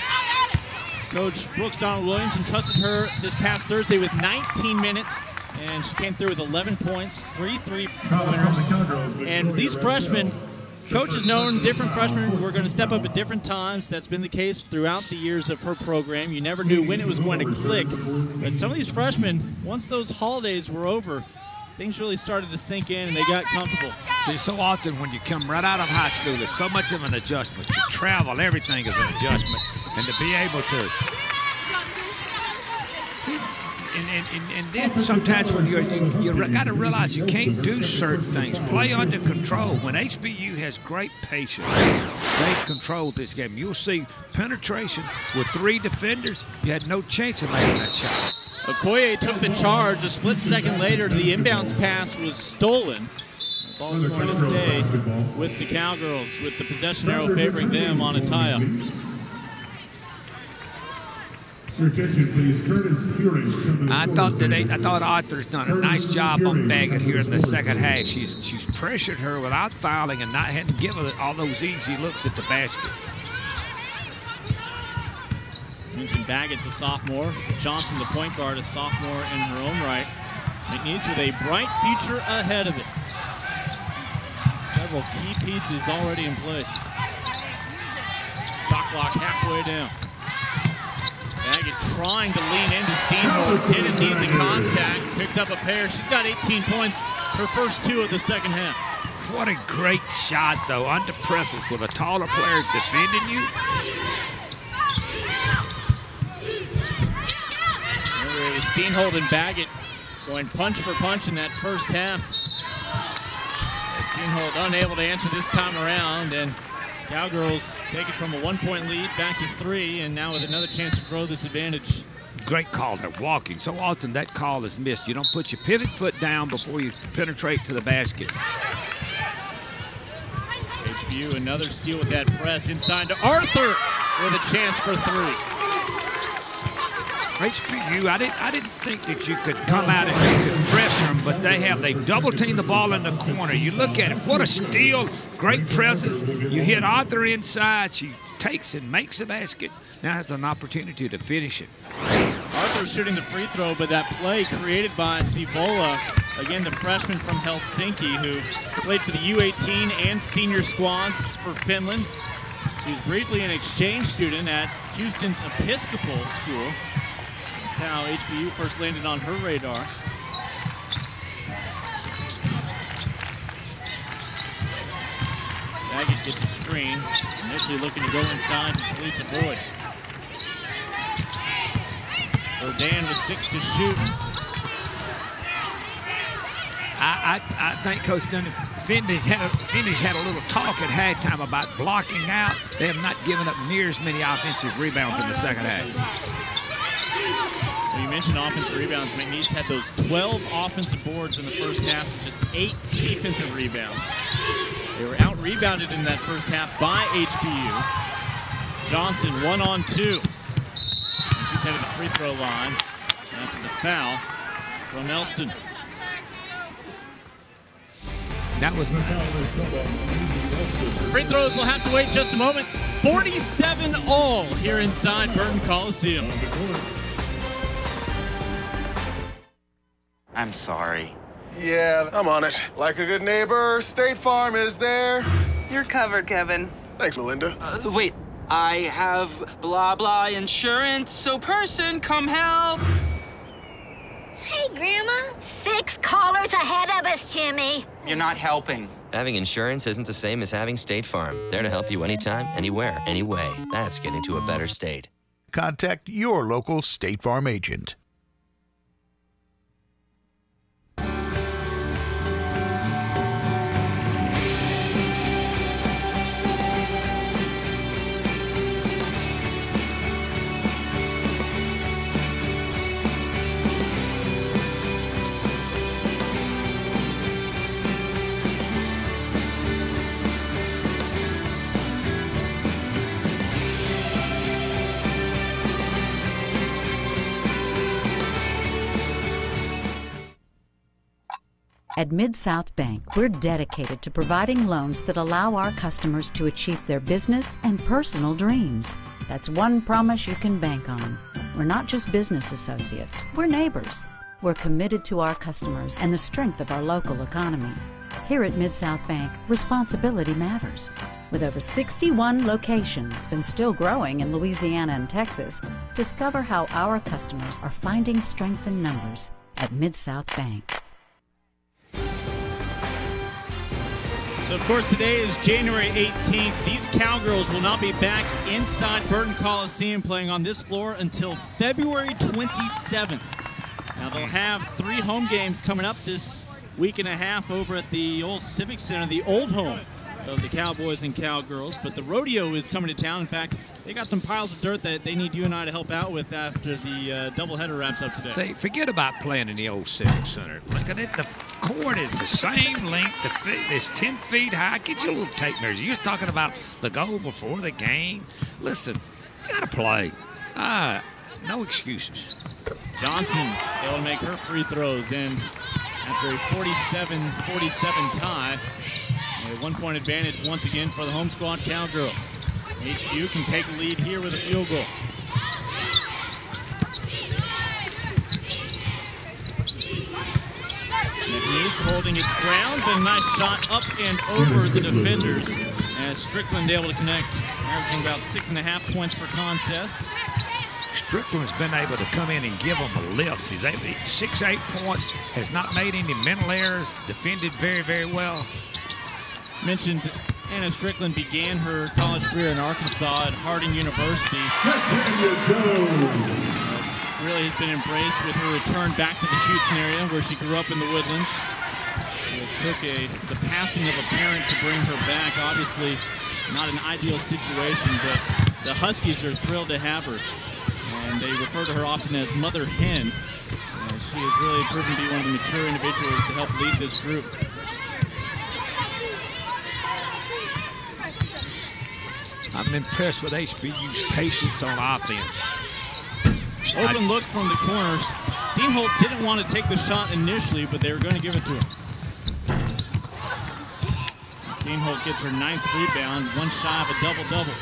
Coach Brooks Donald Williams entrusted her this past Thursday with 19 minutes, and she came through with 11 points, 3 three-pointers. And these freshmen, Coach has known different freshmen were going to step up at different times. That's been the case throughout the years of her program. You never knew when it was going to click. But some of these freshmen, once those holidays were over, things really started to sink in and they got comfortable. See, so often when you come right out of high school, there's so much of an adjustment. To travel, everything is an adjustment. And to be able to, and then sometimes when you got to realize you can't do certain things. Play under control. When HBU has great patience, they've controlled this game. You'll see penetration with 3 defenders. You had no chance of making that shot. Okoye took the charge. A split second later, the inbounds pass was stolen. The ball's going to stay with the Cowgirls, with the possession arrow favoring them on a tie-up. Your attention, please. Curtis Curing. I thought Arthur's done a nice job on Baggett here in the second half. She's pressured her without fouling and not hadn't given her all those easy looks at the basket. Mentioned Baggett's a sophomore. Johnson, the point guard, a sophomore in her own right. McNeese with a bright future ahead of it. Several key pieces already in place. Shot clock halfway down. Baggett trying to lean into Steenhold, didn't need the contact, picks up a pair. She's got 18 points, her first 2 of the second half. What a great shot, though, under presses with a taller player defending you. Steenhold and Baggett going punch for punch in that first half. Steenhold unable to answer this time around, and Cowgirls take it from a 1-point lead back to 3, and now with another chance to grow this advantage. Great call there, walking. So often that call is missed. You don't put your pivot foot down before you penetrate to the basket. HBU, another steal with that press inside to Arthur with a chance for 3. HBU, I didn't think that you could come out and you could pressure them, but they've double teamed the ball in the corner. You look at it, what a steal, great presence. You hit Arthur inside, she takes and makes the basket. Now has an opportunity to finish it. Arthur shooting the free throw, but that play created by Sivola, again the freshman from Helsinki who played for the U18 and senior squads for Finland. She was briefly an exchange student at Houston's Episcopal School. That's how HBU first landed on her radar. Baggett gets a screen, initially looking to go inside to Talisa Boyd. Verdan with 6 to shoot. I think Coach Finnish had a little talk at halftime about blocking out. They have not given up near as many offensive rebounds in the second half. Well, you mentioned offensive rebounds. McNeese had those 12 offensive boards in the first half to just 8 defensive rebounds. They were out-rebounded in that first half by HBU. Johnson 1-on-2. And she's headed to the free throw line after the foul from Elston. That was free throws will have to wait just a moment. 47 all here inside Burton Coliseum. I'm sorry. Yeah, I'm on it. Like a good neighbor, State Farm is there. You're covered, Kevin. Thanks, Melinda. Wait, I have blah blah insurance, so person, come help. Hey, Grandma. 6 callers ahead of us, Jimmy. You're not helping. Having insurance isn't the same as having State Farm. There to help you anytime, anywhere, anyway. That's getting to a better state. Contact your local State Farm agent. At Mid-South Bank, we're dedicated to providing loans that allow our customers to achieve their business and personal dreams. That's one promise you can bank on. We're not just business associates, we're neighbors. We're committed to our customers and the strength of our local economy. Here at Mid-South Bank, responsibility matters. With over 61 locations and still growing in Louisiana and Texas, discover how our customers are finding strength in numbers at Mid-South Bank. So, of course, today is January 18th. These Cowgirls will not be back inside Burton Coliseum playing on this floor until February 27th. Now, they'll have 3 home games coming up this week and a half over at the old Civic Center, the old home of the Cowboys and Cowgirls. But the rodeo is coming to town. In fact, they got some piles of dirt that they need you and I to help out with after the doubleheader wraps up today. See, forget about playing in the old Civic Center. Look at it. The court is the same length. It's 10 feet high. Get you a little tape measure. You're just talking about the goal before the game. Listen, you got to play. No excuses. Johnson able to make her free throws, and after a 47-47 tie, a 1-point advantage once again for the home squad Cowgirls. HBU can take the lead here with a field goal. McNeese holding its ground, but a nice shot up and over the defenders as Strickland able to connect, averaging about 6.5 points per contest. Strickland's been able to come in and give them a lift. He's able to 6-8 points, has not made any mental errors, defended very, very well. Mentioned Anna Strickland began her college career in Arkansas at Harding University. Really has been embraced with her return back to the Houston area where she grew up in the Woodlands. It took the passing of a parent to bring her back. Obviously not an ideal situation, but the Huskies are thrilled to have her. And they refer to her often as Mother Hen. She has really proven to be one of the mature individuals to help lead this group. I'm impressed with HBU's patience on offense. Open look from the corners. Steenholt didn't want to take the shot initially, but they were going to give it to him. Steenholt gets her 9th rebound, one shy of a double-double.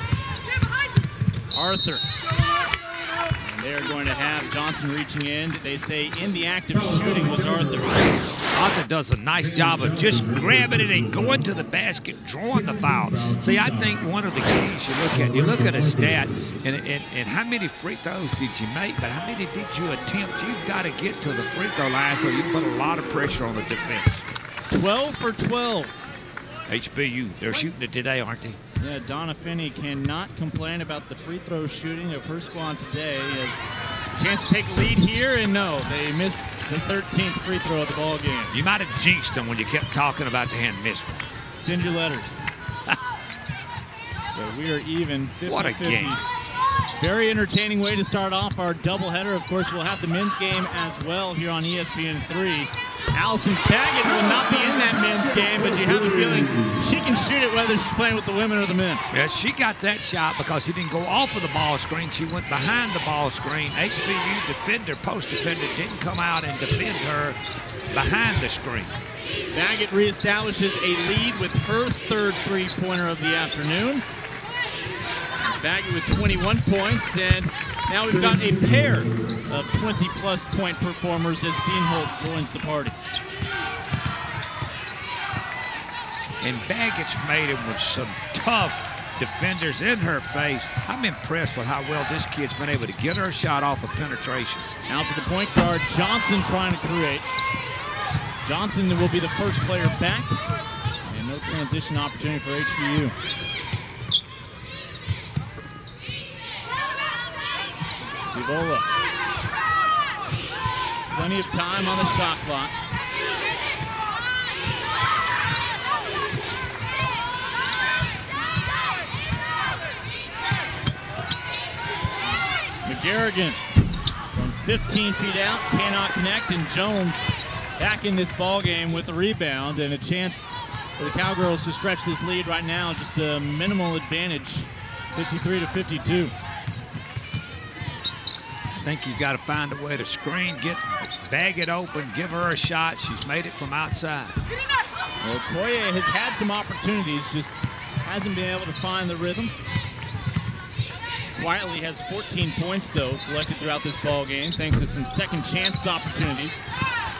Arthur. They're going to have Johnson reaching in. They say in the act of shooting was Arthur. Arthur does a nice job of just grabbing it and going to the basket, drawing the foul. See, I think one of the keys you look at a stat and how many free throws did you make, but how many did you attempt? You've got to get to the free throw line so you put a lot of pressure on the defense. 12 for 12. HBU, they're shooting it today, aren't they? Yeah, Donna Finney cannot complain about the free throw shooting of her squad today. As a chance to take a lead here, and no, they missed the 13th free throw of the ball game. You might have jinxed them when you kept talking about the hand miss one. Send your letters. So we are even 50-50. What a game. Very entertaining way to start off our doubleheader. Of course, we'll have the men's game as well here on ESPN 3. Allison Baggett will not be in that men's game, but you have a feeling she can shoot it whether she's playing with the women or the men. Yeah, she got that shot because she didn't go off of the ball screen. She went behind the ball screen. HBU defender, post defender, didn't come out and defend her behind the screen. Baggett reestablishes a lead with her 3rd three-pointer of the afternoon. Baggett with 21 points, and now we've got a pair of 20-plus point performers as Steenholt joins the party. And Baggett's made him with some tough defenders in her face. I'm impressed with how well this kid's been able to get her shot off of penetration. Out to the point guard, Johnson trying to create. Johnson will be the first player back, and no transition opportunity for HBU. Cibola. Plenty of time on the shot clock. McGarrigan from 15 feet out cannot connect, and Jones back in this ball game with a rebound and a chance for the Cowgirls to stretch this lead right now. Just the minimal advantage, 53-52. I think you got to find a way to screen, bag it open, give her a shot. She's made it from outside. Well, Koye has had some opportunities, just hasn't been able to find the rhythm. Quietly has 14 points, though, collected throughout this ball game, thanks to some second chance opportunities.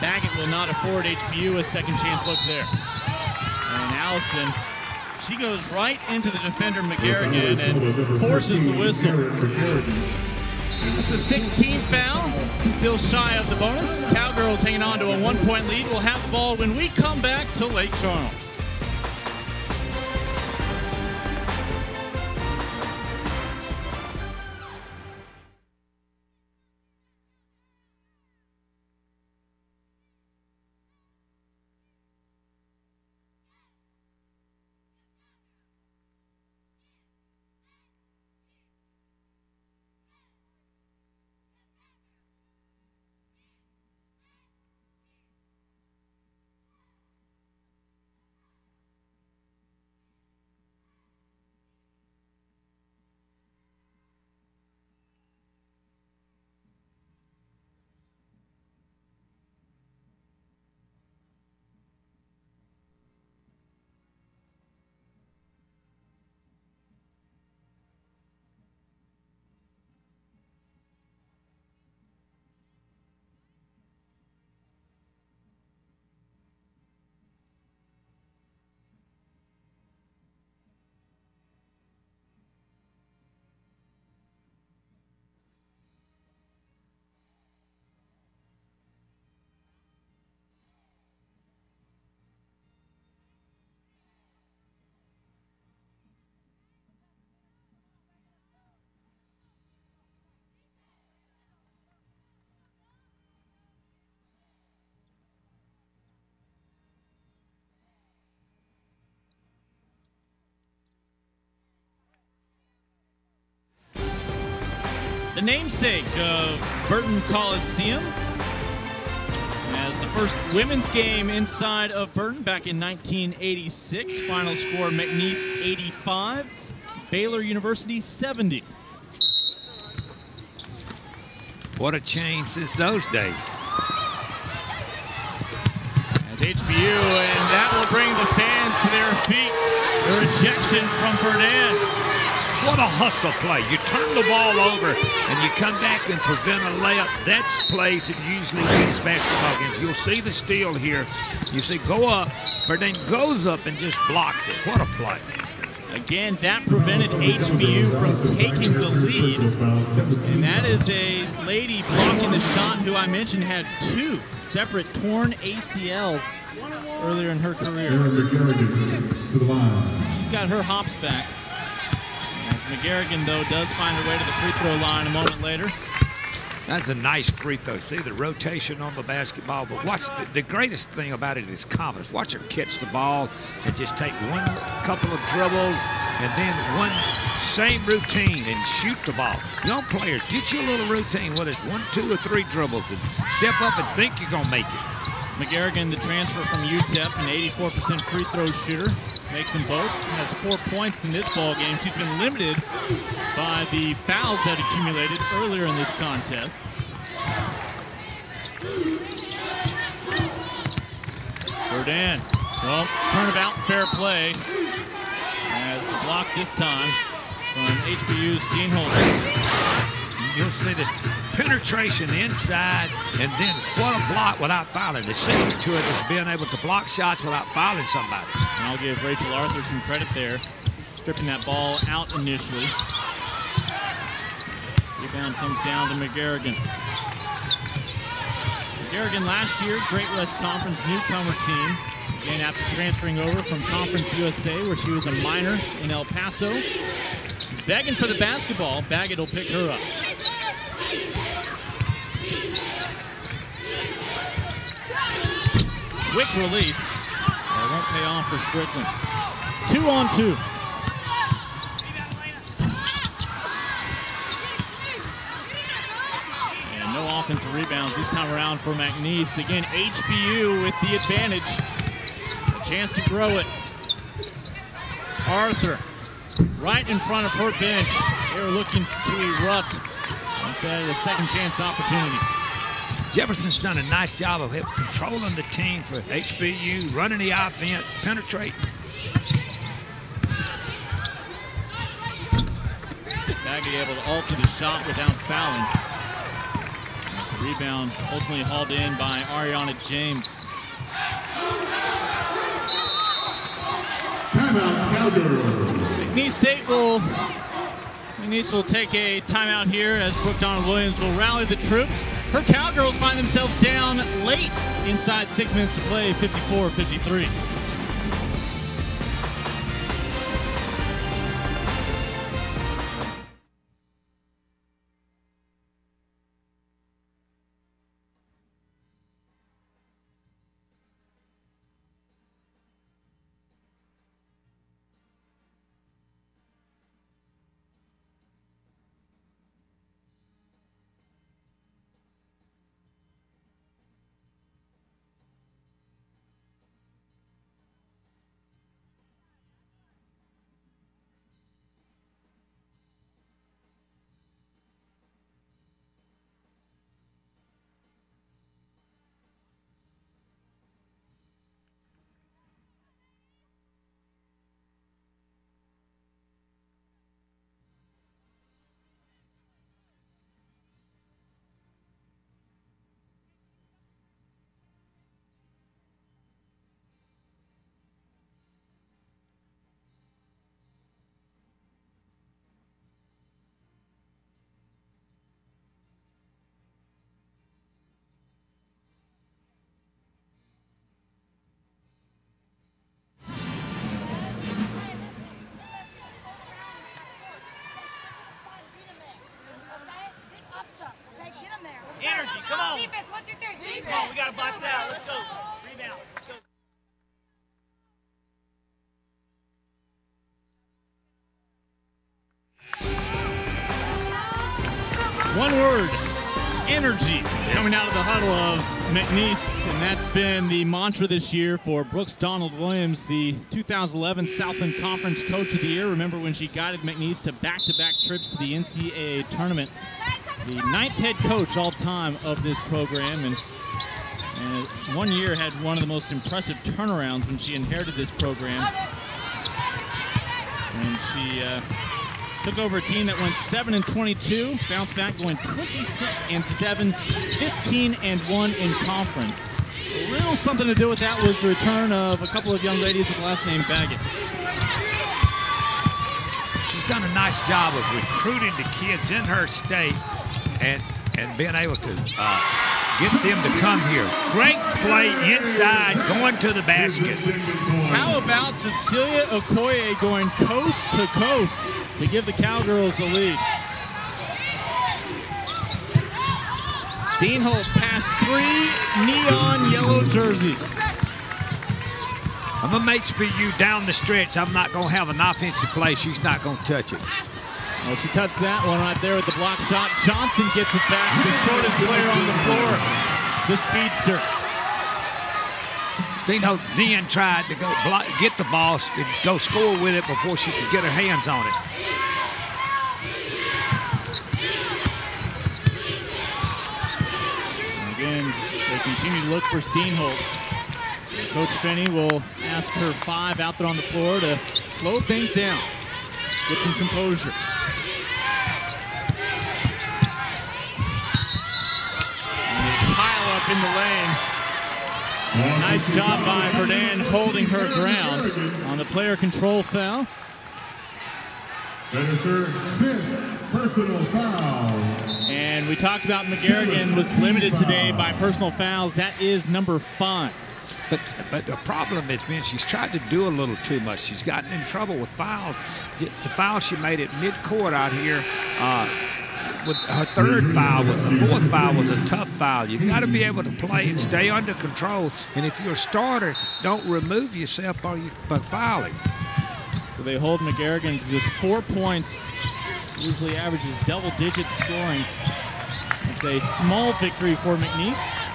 Baggett will not afford HBU a second chance look there. And Allison, she goes right into the defender McGarrigan and forces the whistle. That's the 16th foul. Still shy of the bonus. Cowgirls hanging on to a 1-point lead. We'll have the ball when we come back to Lake Charles. the namesake of Burton Coliseum, as the first women's game inside of Burton back in 1986. Final score, McNeese 85, Baylor University 70. What a change since those days. As HBU, and that will bring the fans to their feet. The rejection from Verdun. What a hustle play. You turn the ball over and you come back and prevent a layup. That's plays that usually wins basketball games. You'll see the steal here. You see go up, Verdun goes up and just blocks it. What a play. Again, that prevented HBU from taking the lead. And that is a lady blocking the shot who I mentioned had 2 separate torn ACLs earlier in her career. She's got her hops back. As McGarrigan, though, does find her way to the free throw line a moment later. That's a nice free throw. See the rotation on the basketball. But watch the greatest thing about it is confidence. Watch her catch the ball and just take one couple of dribbles and then one same routine and shoot the ball. Young players, get you a little routine, whether it's 1, 2, or 3 dribbles, and step up and think you're going to make it. McGarrigan, the transfer from UTEP, an 84% free throw shooter. Makes them both. Has 4 points in this ball game. She's been limited by the fouls that accumulated earlier in this contest. Verdun. Well, turnabout, fair play. As the block this time from HBU's Steenholzer. You'll see this penetration inside, and then what a block without fouling. The secret to it is being able to block shots without fouling somebody. And I'll give Rachel Arthur some credit there, stripping that ball out initially. Rebound comes down to McGarrigan. McGarrigan last year, Great West Conference newcomer team. Again, after transferring over from Conference USA, where she was a minor in El Paso. She's begging for the basketball. Baggett will pick her up. Quick release. That won't pay off for Strickland. 2-on-2. And no offensive rebounds this time around for McNeese. Again, HBU with the advantage. A chance to grow it. Arthur, right in front of her bench. They were looking to erupt instead of a second chance opportunity. Jefferson's done a nice job of controlling the team for HBU, running the offense, penetrating. Bagley able to alter the shot without fouling. As the rebound ultimately hauled in by Ariana James. Timeout, Cowgirls. McNeese will take a timeout here as Brooke Donald-Williams will rally the troops. Her Cowgirls find themselves down late inside 6 minutes to play, 54-53. Energy, come on. Defense, 1, 2, 3. Come on, we got to box it out. Let's go. Rebound. Let's go. One word, energy, coming out of the huddle of McNeese, and that's been the mantra this year for Brooks Donald Williams, the 2011 Southland Conference Coach of the Year. Remember when she guided McNeese to back-to-back trips to the NCAA tournament. The 9th head coach all-time of this program, and 1 year had one of the most impressive turnarounds when she inherited this program. And she took over a team that went 7-22, bounced back going 26-7, 15-1 in conference. A little something to do with that was the return of a couple of young ladies with the last name Baggett. She's done a nice job of recruiting the kids in her state and being able to get them to come here. Great play inside, going to the basket. How about Cecilia Okoye going coast to coast to give the Cowgirls the lead? Steenholt passed 3 neon yellow jerseys. I'm a HBU down the stretch. I'm not going to have an offensive play. She's not going to touch it. Well, she touched that one right there with the block shot. Johnson gets it back, the shortest player on the floor, the speedster. Steenholt then tried to go get the ball and go score with it before she could get her hands on it. And again, they continue to look for Steenholt. Coach Finney will ask her 5 out there on the floor to slow things down, get some composure. Pile up in the lane. Nice job by Verdun holding her ground on the player control foul. That is her 5th personal foul. And we talked about McGarrigan was limited today by personal fouls. That is number 5. But the problem has been she's tried to do a little too much. She's gotten in trouble with fouls. The foul she made at midcourt out here, with her 3rd foul, was the 4th foul was a tough foul. You've got to be able to play and stay under control. And if you're a starter, don't remove yourself by fouling. So they hold McGarrigan to just 4 points. Usually averages double-digit scoring. It's a small victory for McNeese.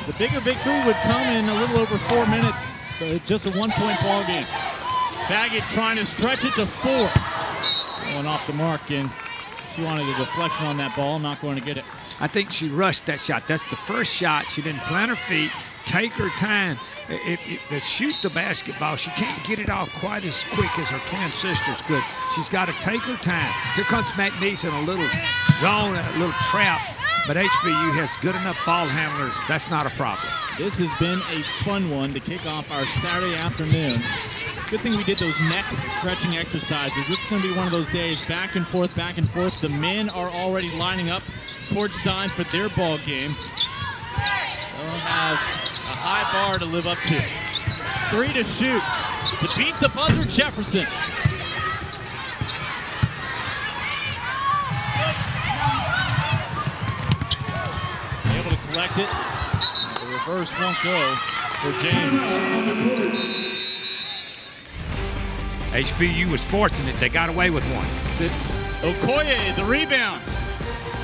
The bigger victory would come in a little over 4 minutes. Just a 1-point ball game. Baggett trying to stretch it to 4. Going off the mark, and she wanted a deflection on that ball, not going to get it. I think she rushed that shot. That's the first shot. She didn't plant her feet, take her time. To shoot the basketball, she can't get it off quite as quick as her twin sisters could. She's got to take her time. Here comes McNeese in a little zone, a little trap. But HBU has good enough ball handlers. That's not a problem. This has been a fun one to kick off our Saturday afternoon. Good thing we did those neck stretching exercises. It's going to be one of those days, back and forth, back and forth. The men are already lining up courtside for their ball game. They'll have a high bar to live up to. 3 to shoot to beat the buzzer, Jefferson. Able to collect it. The reverse won't go for James. HBU was fortunate. They got away with one. Okoye, the rebound.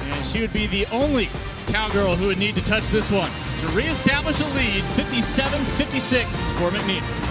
And she would be the only Cowgirl who would need to touch this one to reestablish a lead, 57-56 for McNeese.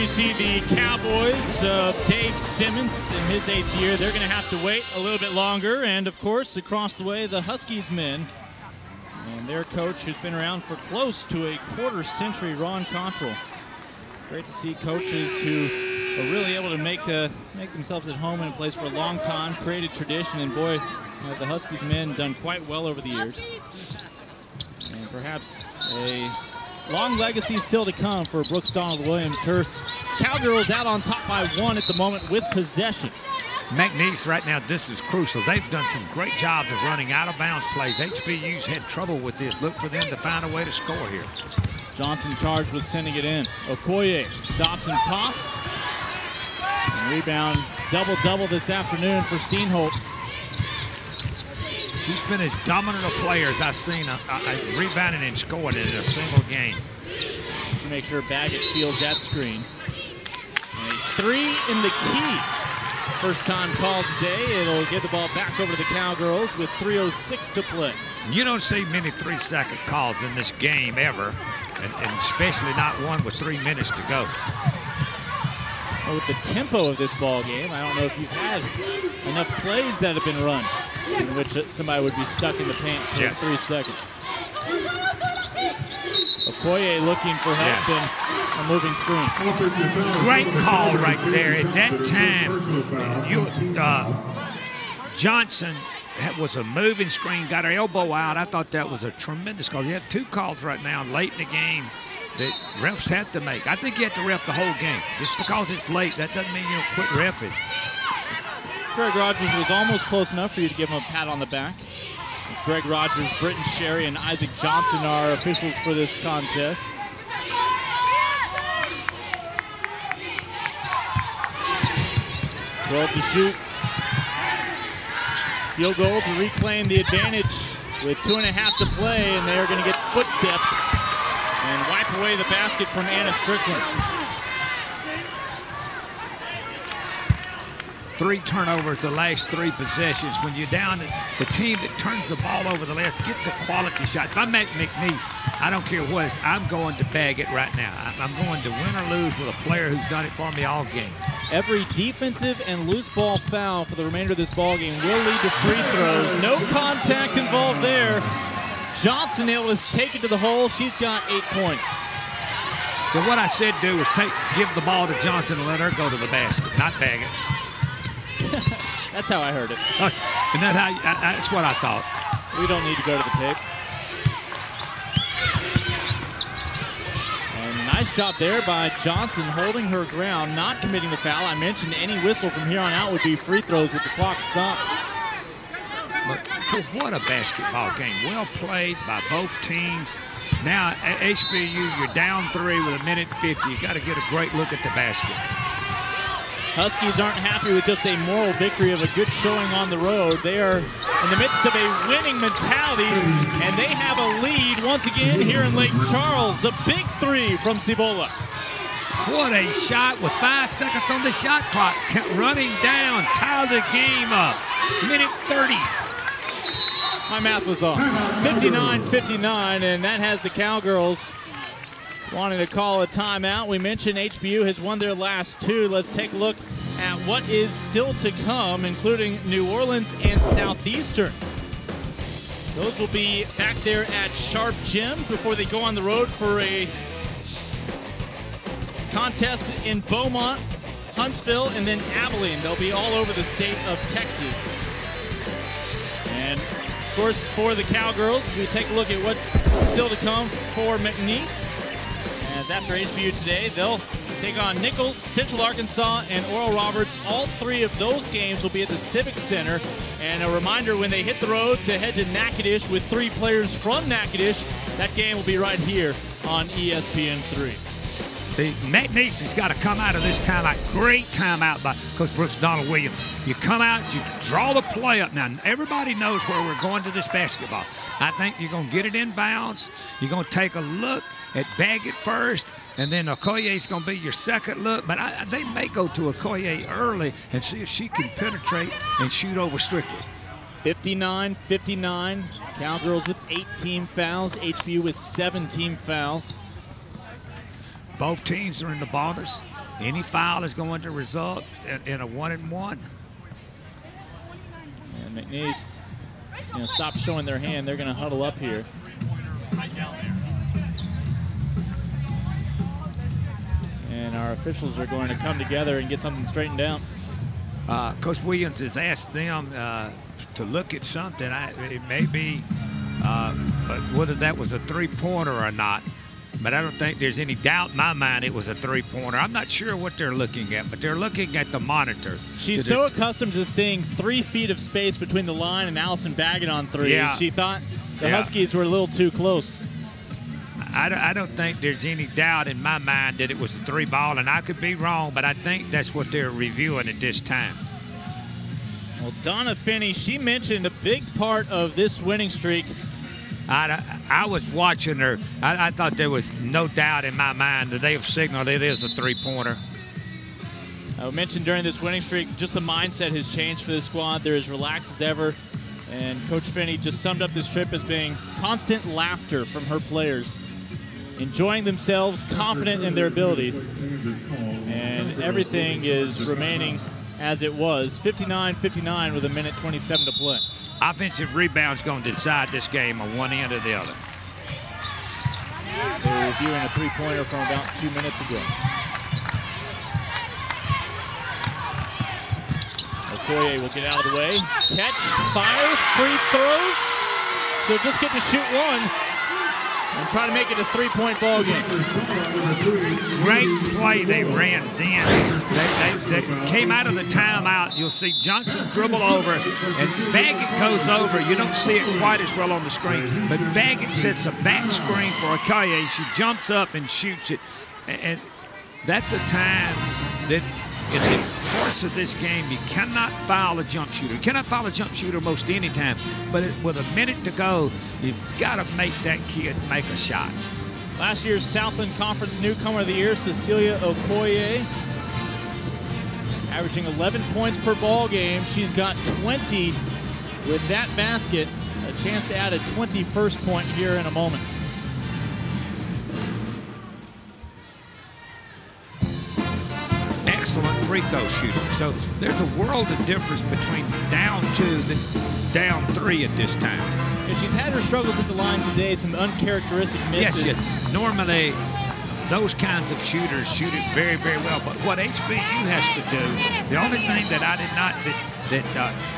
you see the Cowboys, Dave Simmons in his 8th year. They're going to have to wait a little bit longer. And, of course, across the way, the Huskies men. And their coach who's been around for close to a quarter century, Ron Cottrell. Great to see coaches who are really able to make themselves at home in a place for a long time, created tradition, and boy, the Huskies men done quite well over the years. And perhaps a long legacy still to come for Brooks Donald Williams. Her Cowgirls out on top by 1 at the moment with possession. McNeese right now, this is crucial. They've done some great jobs of running out-of-bounds plays. HBU's had trouble with this. Look for them to find a way to score here. Johnson charged with sending it in. Okoye stops and pops. And rebound double-double this afternoon for Steenholt. She's been as dominant a player as I've seen rebounding and scoring in a single game. To make sure Baggett feels that screen. And a 3 in the key. First time called today. It'll get the ball back over to the Cowgirls with 3:06 to play. You don't see many 3-second calls in this game ever, and especially not one with 3 minutes to go. Well, with the tempo of this ball game, I don't know if you've had enough plays that have been run in which somebody would be stuck in the paint for 3 seconds. Okoye looking for help and a moving screen. Great call right there. At that time, Johnson was a moving screen, got her elbow out. I thought that was a tremendous call. You had 2 calls right now late in the game that refs had to make. I think you have to ref the whole game. Just because it's late, that doesn't mean you don't quit refing. Greg Rogers was almost close enough for you to give him a pat on the back. As Greg Rogers, Britton Sherry, and Isaac Johnson are officials for this contest. Grove to shoot. Field goal to reclaim the advantage with 2.5 to play, and they're going to get footsteps and wipe away the basket from Anna Strickland. 3 turnovers the last 3 possessions. When you're down, the team that turns the ball over the last gets a quality shot. If I'm at McNeese, I don't care what it is, I'm going to bag it right now. I'm going to win or lose with a player who's done it for me all game. Every defensive and loose ball foul for the remainder of this ball game will lead to free throws. No contact involved there. Johnson able to take it to the hole. She's got 8 points. So what I said do is give the ball to Johnson and let her go to the basket, not bag it. That's how I heard it. And that's what I thought. We don't need to go to the tape. And nice job there by Johnson holding her ground, not committing the foul. I mentioned any whistle from here on out would be free throws with the clock stopped. But what a basketball game. Well played by both teams. Now at HBU, you're down 3 with 1:50. You got to get a great look at the basket. Huskies aren't happy with just a moral victory of a good showing on the road. They are in the midst of a winning mentality, and they have a lead once again here in Lake Charles. A big 3 from Cibola. What a shot with 5 seconds on the shot clock. Running down, tied the game up. 1:30. My math was off. 59-59, and that has the Cowgirls wanting to call a timeout. We mentioned HBU has won their last 2. Let's take a look at what is still to come, including New Orleans and Southeastern. Those will be back there at Sharp Gym before they go on the road for a contest in Beaumont, Huntsville, and then Abilene. They'll be all over the state of Texas. And of course, for the Cowgirls, we take a look at what's still to come for McNeese. As after HBU today, they'll take on Nichols, Central Arkansas, and Oral Roberts. All 3 of those games will be at the Civic Center. And a reminder, when they hit the road to head to Natchitoches with 3 players from Natchitoches, that game will be right here on ESPN 3. See, McNeese has got to come out of this timeout. Great timeout by Coach Brooks Donald Williams. You come out, you draw the play up. Now, everybody knows where we're going to this basketball. I think you're going to get it in bounds. You're going to take a look at Baggett first, and then Okoye is going to be your second look. But they may go to Okoye early and see if she can penetrate and shoot over Strickland. 59-59. Cowgirls with 18 fouls. HBU with 17 fouls. Both teams are in the bonus. Any foul is going to result in a 1-and-1. And McNeese, stop showing their hand. They're going to huddle up here. And our officials are going to come together and get something straightened out. Coach Williams has asked them to look at something. It may be whether that was a three-pointer or not. But I don't think there's any doubt in my mind it was a three-pointer. I'm not sure what they're looking at, but they're looking at the monitor. She's so accustomed to seeing 3 feet of space between the line and Allison Baggett on 3. Yeah. She thought the Huskies were a little too close. I don't think there's any doubt in my mind that it was a 3-ball, and I could be wrong, but I think that's what they're reviewing at this time. Well, Donna Finney, she mentioned a big part of this winning streak. I was watching her. I thought there was no doubt in my mind that they have signaled it is a three-pointer. I mentioned during this winning streak, just the mindset has changed for the squad. They're as relaxed as ever. And Coach Finney just summed up this trip as being constant laughter from her players, enjoying themselves, confident in their ability. And everything is remaining as it was, 59-59 with 1:27 to play. Offensive rebound's going to decide this game on one end or the other. They're reviewing a three-pointer from about 2 minutes ago. Okoye will get out of the way. Catch, fire, free throws. So just get to shoot one and try to make it a three-point ball game. Great play they ran then. They came out of the timeout. You'll see Johnson dribble over, and Baggett goes over. You don't see it quite as well on the screen, but Baggett sets a back screen for Okoye. She jumps up and shoots it. And that's a time that in the course of this game, you cannot foul a jump shooter. You cannot foul a jump shooter most any time, but with a minute to go, you've got to make that kid make a shot. Last year's Southland Conference Newcomer of the Year, Cecilia Okoye, averaging 11 points per ball game. She's got 20 with that basket. A chance to add a 21st point here in a moment. Excellent free throw shooter. So there's a world of difference between down 2 and down 3 at this time. And she's had her struggles at the line today, some uncharacteristic misses. Yes. Normally, those kinds of shooters shoot it very, very well. But what HBU has to do, the only thing that I did not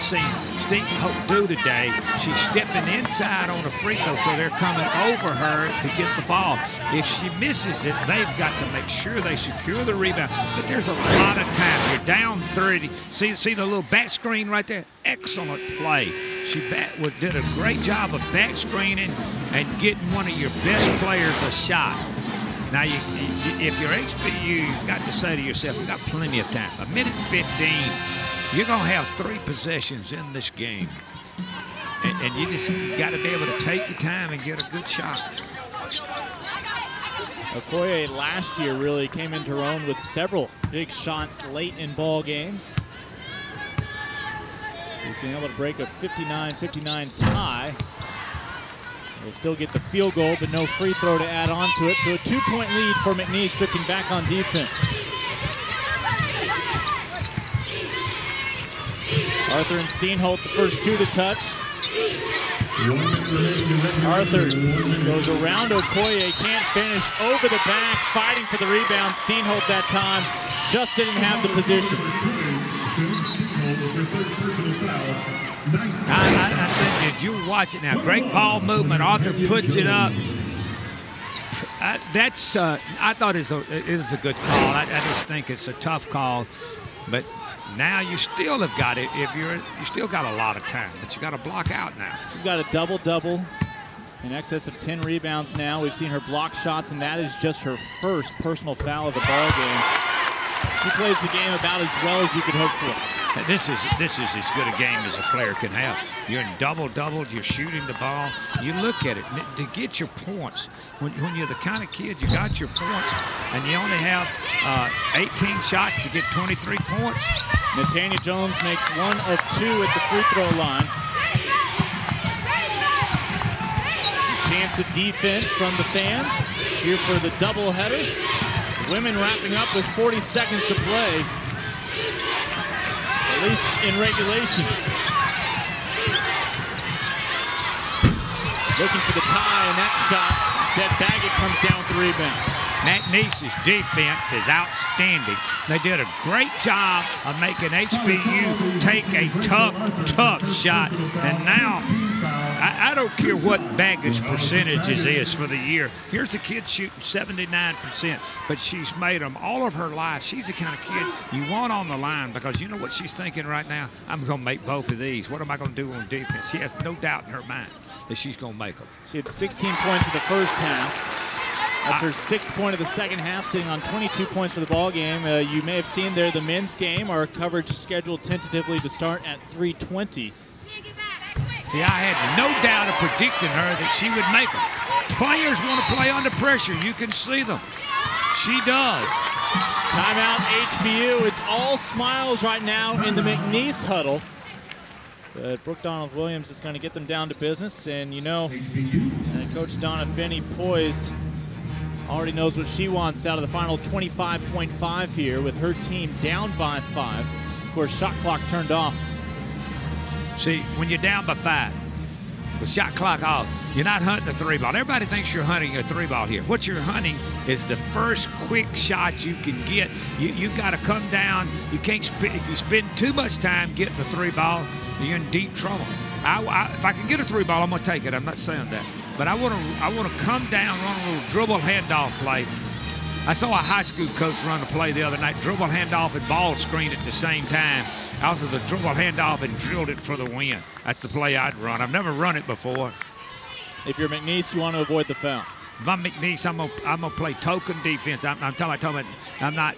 see Steve Hope do today, she's stepping inside on a free throw, so they're coming over her to get the ball. If she misses it, they've got to make sure they secure the rebound. But there's a lot of time. You're down 30. See the little back screen right there? Excellent play. She did a great job of back screening and getting one of your best players a shot. Now, if you're HBU, you've got to say to yourself, we've got plenty of time. 1:15. You're going to have 3 possessions in this game. And you just got to be able to take your time and get a good shot. Okoye last year really came into her own with several big shots late in ball games. She's been able to break a 59-59 tie. They'll still get the field goal, but no free throw to add on to it. So a 2-point lead for McNeese, drifting back on defense. Arthur and Steenholt, the first 2 to touch. Arthur goes around Okoye, can't finish, over the back, fighting for the rebound. Steenholt that time just didn't have the position. I think, did you watch it now? Great ball movement. Arthur puts it up. I thought it was a good call. I just think it's a tough call, but now you still have got it. You still got a lot of time, but you got to block out now. She's got a double-double, in excess of 10 rebounds now. We've seen her block shots, and that is just her first personal foul of the ball game. She plays the game about as well as you could hope for. This is as good a game as a player can have. You're in double-double, you're shooting the ball. You look at it, to get your points, when you're the kind of kid, you got your points, and you only have 18 shots to get 23 points. Natania Jones makes 1 of 2 at the free throw line. A chance of defense from the fans here for the doubleheader. Women wrapping up with 40 seconds to play, at least in regulation. Looking for the tie, and that shot, instead Baggett comes down with the rebound. McNeese's defense is outstanding. They did a great job of making HBU take a tough shot. And now, I don't care what Baggett's percentages is for the year. Here's a kid shooting 79%, but she's made them all of her life. She's the kind of kid you want on the line, because you know what she's thinking right now? I'm going to make both of these. What am I going to do on defense? She has no doubt in her mind that she's going to make them. She had 16 points in the first half. That's her 6th point of the second half, sitting on 22 points for the ball game. You may have seen there the men's game, our coverage scheduled tentatively to start at 3:20. See, I had no doubt of predicting her that she would make them. Players want to play under pressure. You can see them. She does. Timeout HBU. It's all smiles right now in the McNeese huddle. But Brooke Donald-Williams is going to get them down to business. And, you know, Coach Donna Finney poised. Already knows what she wants out of the final 25.5 here with her team down by 5. Of course, shot clock turned off. See, when you're down by 5, with shot clock off, you're not hunting a 3-ball. Everybody thinks you're hunting a 3-ball here. What you're hunting is the first quick shot you can get. You've got to come down. You can't if you spend too much time getting a 3-ball, you're in deep trouble. If I can get a 3-ball, I'm going to take it. I'm not saying that. But I want to come down, run a little dribble handoff play. I saw a high school coach run a play the other night, dribble handoff and ball screen at the same time. After the dribble handoff and drilled it for the win. That's the play I'd run. I've never run it before. If you're McNeese, you want to avoid the foul. If I'm McNeese, I'm gonna play token defense. I'm not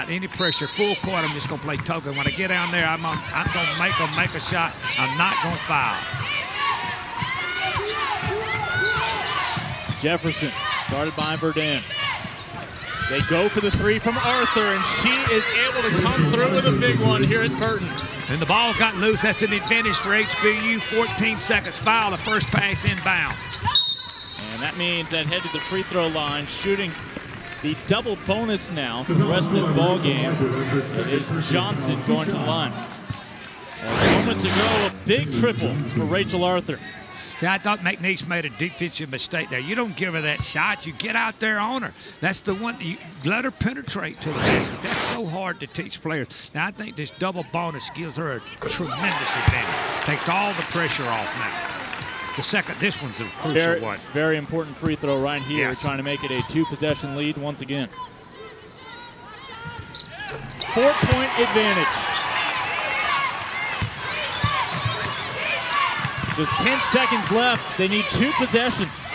any pressure, full court. I'm just gonna play token. When I get down there, I'm gonna make them make a shot. I'm not gonna foul. Jefferson, guarded by Verdun. They go for the 3 from Arthur, and she is able to come through with a big one here at Burton. And the ball got loose. That's an advantage for HBU. 14 seconds. Foul, the first pass inbound. And that means that head to the free throw line, shooting the double bonus now for the rest of this ball game. It is Johnson going to the line. Moments ago, a big triple for Rachel Arthur. See, I thought McNeese made a defensive mistake there. You don't give her that shot. You get out there on her. That's the one. You let her penetrate to the basket. That's so hard to teach players. Now, I think this double bonus gives her a tremendous advantage. Takes all the pressure off now. The second, this one's a crucial one. Very important free throw right here, yes. Trying to make it a 2-possession lead once again. 4-point advantage. Just 10 seconds left. They need 2 possessions.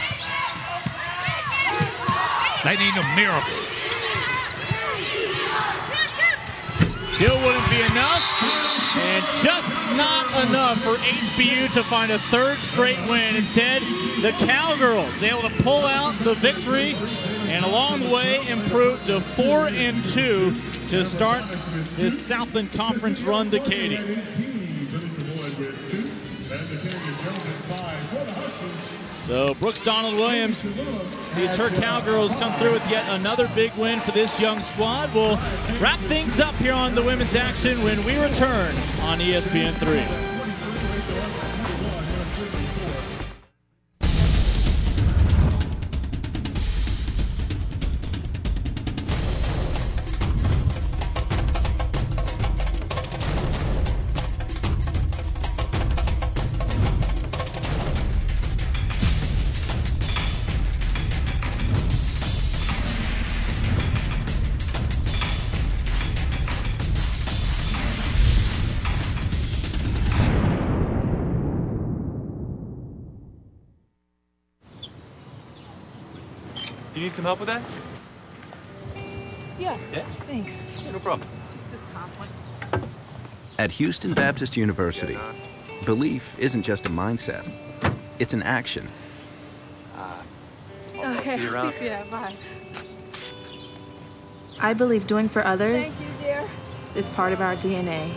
They need a miracle. Still wouldn't be enough. And just not enough for HBU to find a 3rd straight win. Instead, the Cowgirls able to pull out the victory and along the way improve to 4-2 to start this Southland Conference run to Katy. So Brooks Donald-Williams sees her Cowgirls come through with yet another big win for this young squad. We'll wrap things up here on the women's action when we return on ESPN 3. You need some help with that? Yeah. Yeah? Thanks. Yeah, no problem. It's just this top one. At Houston Baptist University, belief isn't just a mindset, it's an action. I'll see you around. Yeah, bye. I believe doing for others Thank you, dear. is part of our DNA.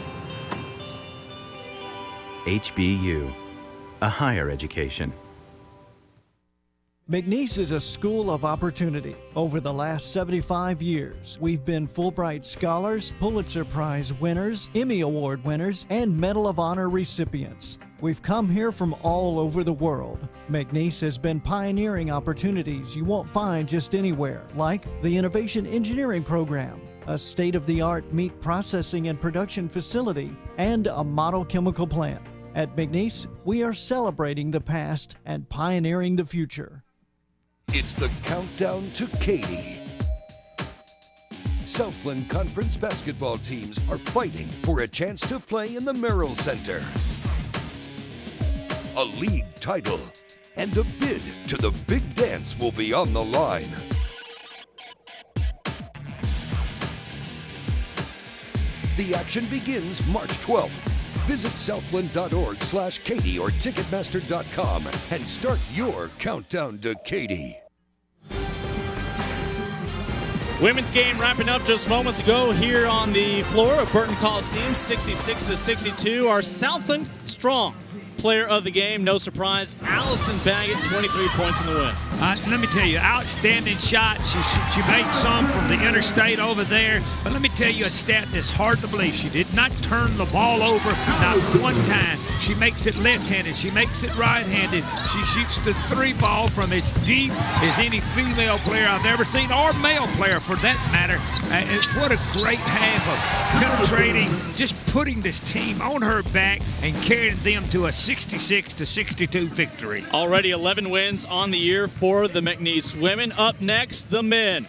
HBU, a higher education. McNeese is a school of opportunity. Over the last 75 years, we've been Fulbright Scholars, Pulitzer Prize winners, Emmy Award winners, and Medal of Honor recipients. We've come here from all over the world. McNeese has been pioneering opportunities you won't find just anywhere, like the Innovation Engineering Program, a state-of-the-art meat processing and production facility, and a model chemical plant. At McNeese, we are celebrating the past and pioneering the future. It's the countdown to Katy. Southland Conference basketball teams are fighting for a chance to play in the Merrill Center. A league title and a bid to the big dance will be on the line. The action begins March 12th. Visit southland.org/Katy or Ticketmaster.com and start your countdown to Katy. Women's game wrapping up just moments ago here on the floor of Burton Coliseum, 66-62. Our Southland strong player of the game, no surprise, Allison Baggett, 23 points in the win. Let me tell you, outstanding shot. She made some from the interstate over there. But let me tell you a stat that's hard to believe. She did not turn the ball over, not one time. She makes it left-handed. She makes it right-handed. She shoots the three ball from as deep as any female player I've ever seen, or male player for that matter. What a great half of penetrating, just putting this team on her back and carrying them to a 66-62 victory. Already 11 wins on the year for the McNeese women. Up next, the men.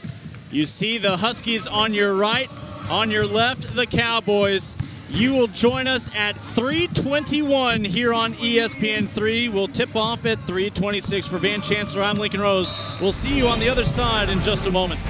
You see the Huskies on your right, on your left, the Cowboys. You will join us at 3:21 here on ESPN3. We'll tip off at 3:26. For Van Chancellor, I'm Lincoln Rose. We'll see you on the other side in just a moment.